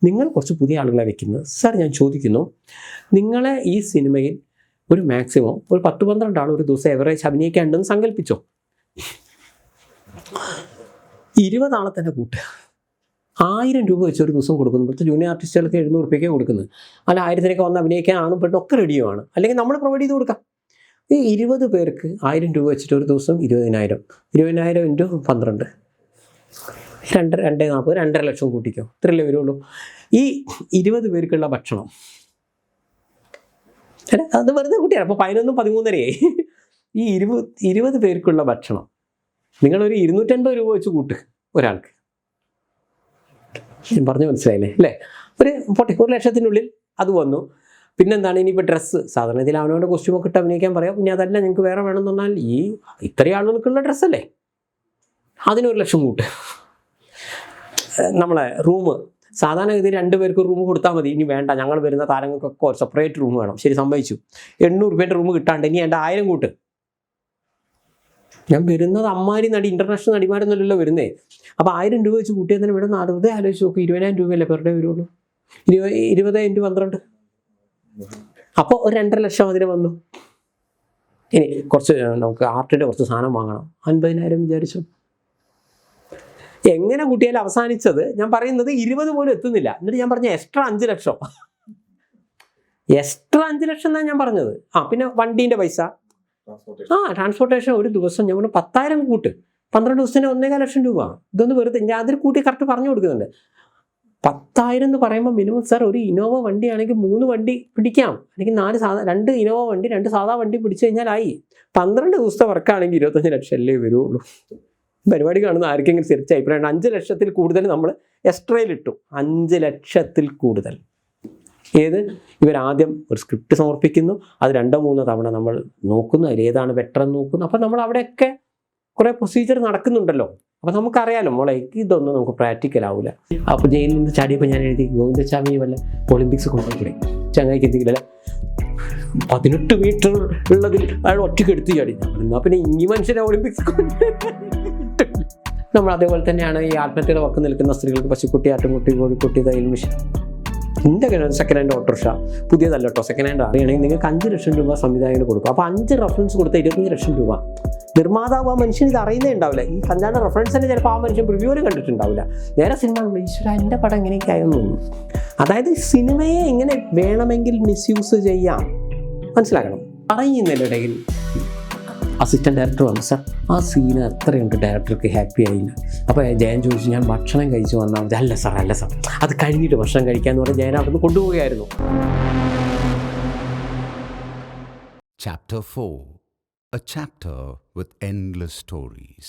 നിങ്ങൾ കുറച്ച് പുതിയ ആളുകളെ വെക്കുന്നത്. സാർ, ഞാൻ ചോദിക്കുന്നു, നിങ്ങളെ ഈ സിനിമയിൽ ഒരു മാക്സിമം ഒരു 10-12 ആൾ ഒരു ദിവസം എവറേജ് അഭിനയിക്കാണ്ടെന്ന് സങ്കല്പിച്ചോ. 20 ആളെ തന്നെ കൂട്ടുക. 1000 രൂപ വെച്ച് ഒരു ദിവസം കൊടുക്കുന്നു. ഇപ്പോഴത്തെ ജൂനിയർ ആർട്ടിസ്റ്റുകൾക്ക് 700 രൂപയ്ക്ക് കൊടുക്കുന്നത്. അല്ല, 1000-നൊക്കെ വന്ന് അഭിനയിക്കാൻ ആണും പെണ്ണും ഒക്കെ റെഡിയുമാണ്. അല്ലെങ്കിൽ നമ്മൾ പ്രൊവൈഡ് ചെയ്ത് കൊടുക്കാം. ഈ 20 പേർക്ക് 1000 രൂപ വെച്ചിട്ട് ഒരു ദിവസം 20,000 × 12 240 2.5 ലക്ഷം കൂട്ടിക്കോ, ഇത്രയല്ലേ വരുള്ളൂ. ഈ 20 പേർക്കുള്ള ഭക്ഷണം അല്ല, അത് വെറുതെ കൂട്ടിയാണ്. അപ്പോൾ 11-13 ഈ 20 പേർക്കുള്ള ഭക്ഷണം നിങ്ങളൊരു 250 രൂപ വെച്ച് കൂട്ട് ഒരാൾക്ക്. ഞാൻ പറഞ്ഞു മനസ്സിലായില്ലേ അല്ലേ? ഒരു 1 ലക്ഷത്തിനുള്ളിൽ അത് വന്നു. പിന്നെന്താണ്, ഇനിയിപ്പോൾ ഡ്രസ്സ് സാധാരണ ഇതിൽ അവനവൻ്റെ കോസ്റ്റ്യൂമൊക്കെ ഇട്ട് അഭിനയിക്കാൻ പറയാം. പിന്നെ അതല്ല, ഞങ്ങൾക്ക് വേറെ വേണമെന്ന് പറഞ്ഞാൽ ഈ ഇത്രയും ആളുകൾക്കുള്ള ഡ്രസ്സല്ലേ, അതിന് 1 ലക്ഷം കൂട്ട്. നമ്മളെ റൂം സാധാരണ ഇത് 2 പേർക്ക് റൂം കൊടുത്താൽ മതി. ഇനി വേണ്ട, ഞങ്ങൾ വരുന്ന താരങ്ങൾക്കൊക്കെ സെപ്പറേറ്റ് റൂം വേണം. ശരി, സമ്മതിച്ചു. 800 രൂപയുടെ റൂം കിട്ടാണ്ട് ഇനി എൻ്റെ 1000 കൂട്ട്. ഞാൻ വരുന്നത് അമ്മാരി നടി, ഇന്റർനാഷണൽ നടിമാരൊന്നുമല്ലല്ലോ വരുന്നേ. അപ്പോൾ 1000 രൂപ വെച്ച് കൂട്ടിയാൽ തന്നെ ഇവിടെ 40 ആലോചിച്ച് നോക്കും. 20,000 രൂപയല്ലേ പെർ ഡേ വരുള്ളൂ. 20 × 12 അപ്പോൾ ഒരു 2.5 ലക്ഷം അതിന് വന്നു. ഇനി കുറച്ച് നമുക്ക് ആർട്ടിൻ്റെ കുറച്ച് സാധനം വാങ്ങണം, 50,000 വിചാരിച്ചു. എങ്ങനെ കൂട്ടിയാലും അവസാനിച്ചത് ഞാൻ പറയുന്നത് 20 പോലും എത്തുന്നില്ല. എന്നിട്ട് ഞാൻ പറഞ്ഞ എക്സ്ട്രാ 5 ലക്ഷം, എക്സ്ട്രാ 5 ലക്ഷം എന്നാണ് ഞാൻ പറഞ്ഞത്. പിന്നെ വണ്ടീൻ്റെ പൈസ, ട്രാൻസ്പോർട്ടേഷൻ ഒരു ദിവസം ഞാൻ 10,000 കൂട്ട്. 12 ദിവസത്തിന് 1.25 ലക്ഷം രൂപ. ഇതൊന്ന് വെറുതെ ഞാൻ അതിൽ കൂട്ടി കറക്റ്റ് പറഞ്ഞു കൊടുക്കുന്നുണ്ട്. 10,000 എന്ന് പറയുമ്പോൾ മിനിമം സാർ ഒരു ഇനോവ വണ്ടിയാണെങ്കിൽ 3 വണ്ടി പിടിക്കാം, അല്ലെങ്കിൽ 2 ഇനോവ വണ്ടി 2 സാധാ വണ്ടി പിടിച്ചു കഴിഞ്ഞാലായി. 12 ദിവസത്തെ വർക്കാണെങ്കിൽ 25 ലക്ഷം അല്ലേ വരുള്ളൂ. പരിപാടി കാണുന്ന ആർക്കെങ്കിലും തിരിച്ച് അഭിപ്രായം 5 ലക്ഷത്തിൽ കൂടുതൽ നമ്മൾ എക്സ്ട്രയിലിട്ടു. 5 ലക്ഷത്തിൽ കൂടുതൽ. ഏത് ഇവരാദ്യം ഒരു സ്ക്രിപ്റ്റ് സമർപ്പിക്കുന്നു, അത് 2-3 തവണ നമ്മൾ നോക്കുന്നു, അതിലേതാണ് ബെറ്റർ എന്ന് നോക്കുന്നു. അപ്പം നമ്മൾ അവിടെയൊക്കെ കുറേ പ്രൊസീജിയർ നടക്കുന്നുണ്ടല്ലോ. അപ്പം നമുക്കറിയാലോ മോളെ ഇതൊന്നും നമുക്ക് പ്രാക്ടിക്കൽ ആവില്ല. അപ്പോൾ ജയിലിൽ നിന്ന് ചാടിയപ്പോൾ ഞാൻ എഴുതി ഗോവിന്ദസ്വാമി വല്ല ഒളിമ്പിക്സ് കൊണ്ടുപോയി ചങ്ങായിക്ക് എന്തെങ്കിലും 18 മീറ്റർ ഉള്ളതിൽ അയാൾ ഒറ്റയ്ക്ക് എടുത്ത് ചാടി. എന്നാൽ പിന്നെ ഈ മനുഷ്യനെ ഒളിമ്പിക്സ് നമ്മൾ അതേപോലെ തന്നെയാണ് ഈ ആത്മഹത്യയുടെ വക്ക് നിൽക്കുന്ന സ്ത്രീകൾക്ക് പശുക്കുട്ടി, ആട്ടുംകുട്ടി, കോഴിക്കുട്ടി, തയ്യൽ മിഷൻ. എൻ്റെ സെക്കൻഡ് ഹാൻഡ് ഓട്ടോറിക്ഷ പുതിയതല്ല കേട്ടോ, സെക്കൻഡ് ഹാൻഡ് അറിയണമെങ്കിൽ നിങ്ങൾക്ക് 5 ലക്ഷം രൂപ സംവിധായകന് കൊടുക്കും. അപ്പോൾ 5 റെഫറൻസ് കൊടുത്ത 25 ലക്ഷം രൂപ. നിർമ്മാതാവ് ആ മനുഷ്യൻ ഇത് അറിയുന്നേ ഉണ്ടാവില്ല. ഈ 5 റെഫറൻസ് തന്നെ ചിലപ്പോൾ ആ മനുഷ്യൻ പ്രിവ്യൂവിൽ കണ്ടിട്ടുണ്ടാവില്ല. നേരെ സിനിമ ഈശ്വര എൻ്റെ പടം എങ്ങനെയൊക്കെ ആയെന്ന് തോന്നുന്നു. അതായത് സിനിമയെ എങ്ങനെ വേണമെങ്കിൽ മിസ്യൂസ് ചെയ്യാം, മനസ്സിലാക്കണം. പറയുന്നതിനിടയിൽ അസിസ്റ്റൻറ്റ് ഡയറക്ടർ വന്നു, സാർ ആ സീന് അത്രയുണ്ട്, ഡയറക്ടർക്ക് ഹാപ്പി ആയില്ല. അപ്പോൾ ജയൻ ചോദിച്ചു ഞാൻ ഭക്ഷണം കഴിച്ചു വന്നാൽ മതി. അല്ല സാർ അത് കഴിഞ്ഞിട്ട് ഭക്ഷണം കഴിക്കാമെന്ന് പറഞ്ഞ് ജയൻ അവിടുന്ന് കൊണ്ടുപോവുകയായിരുന്നു. Chapter 4. A chapter with endless stories.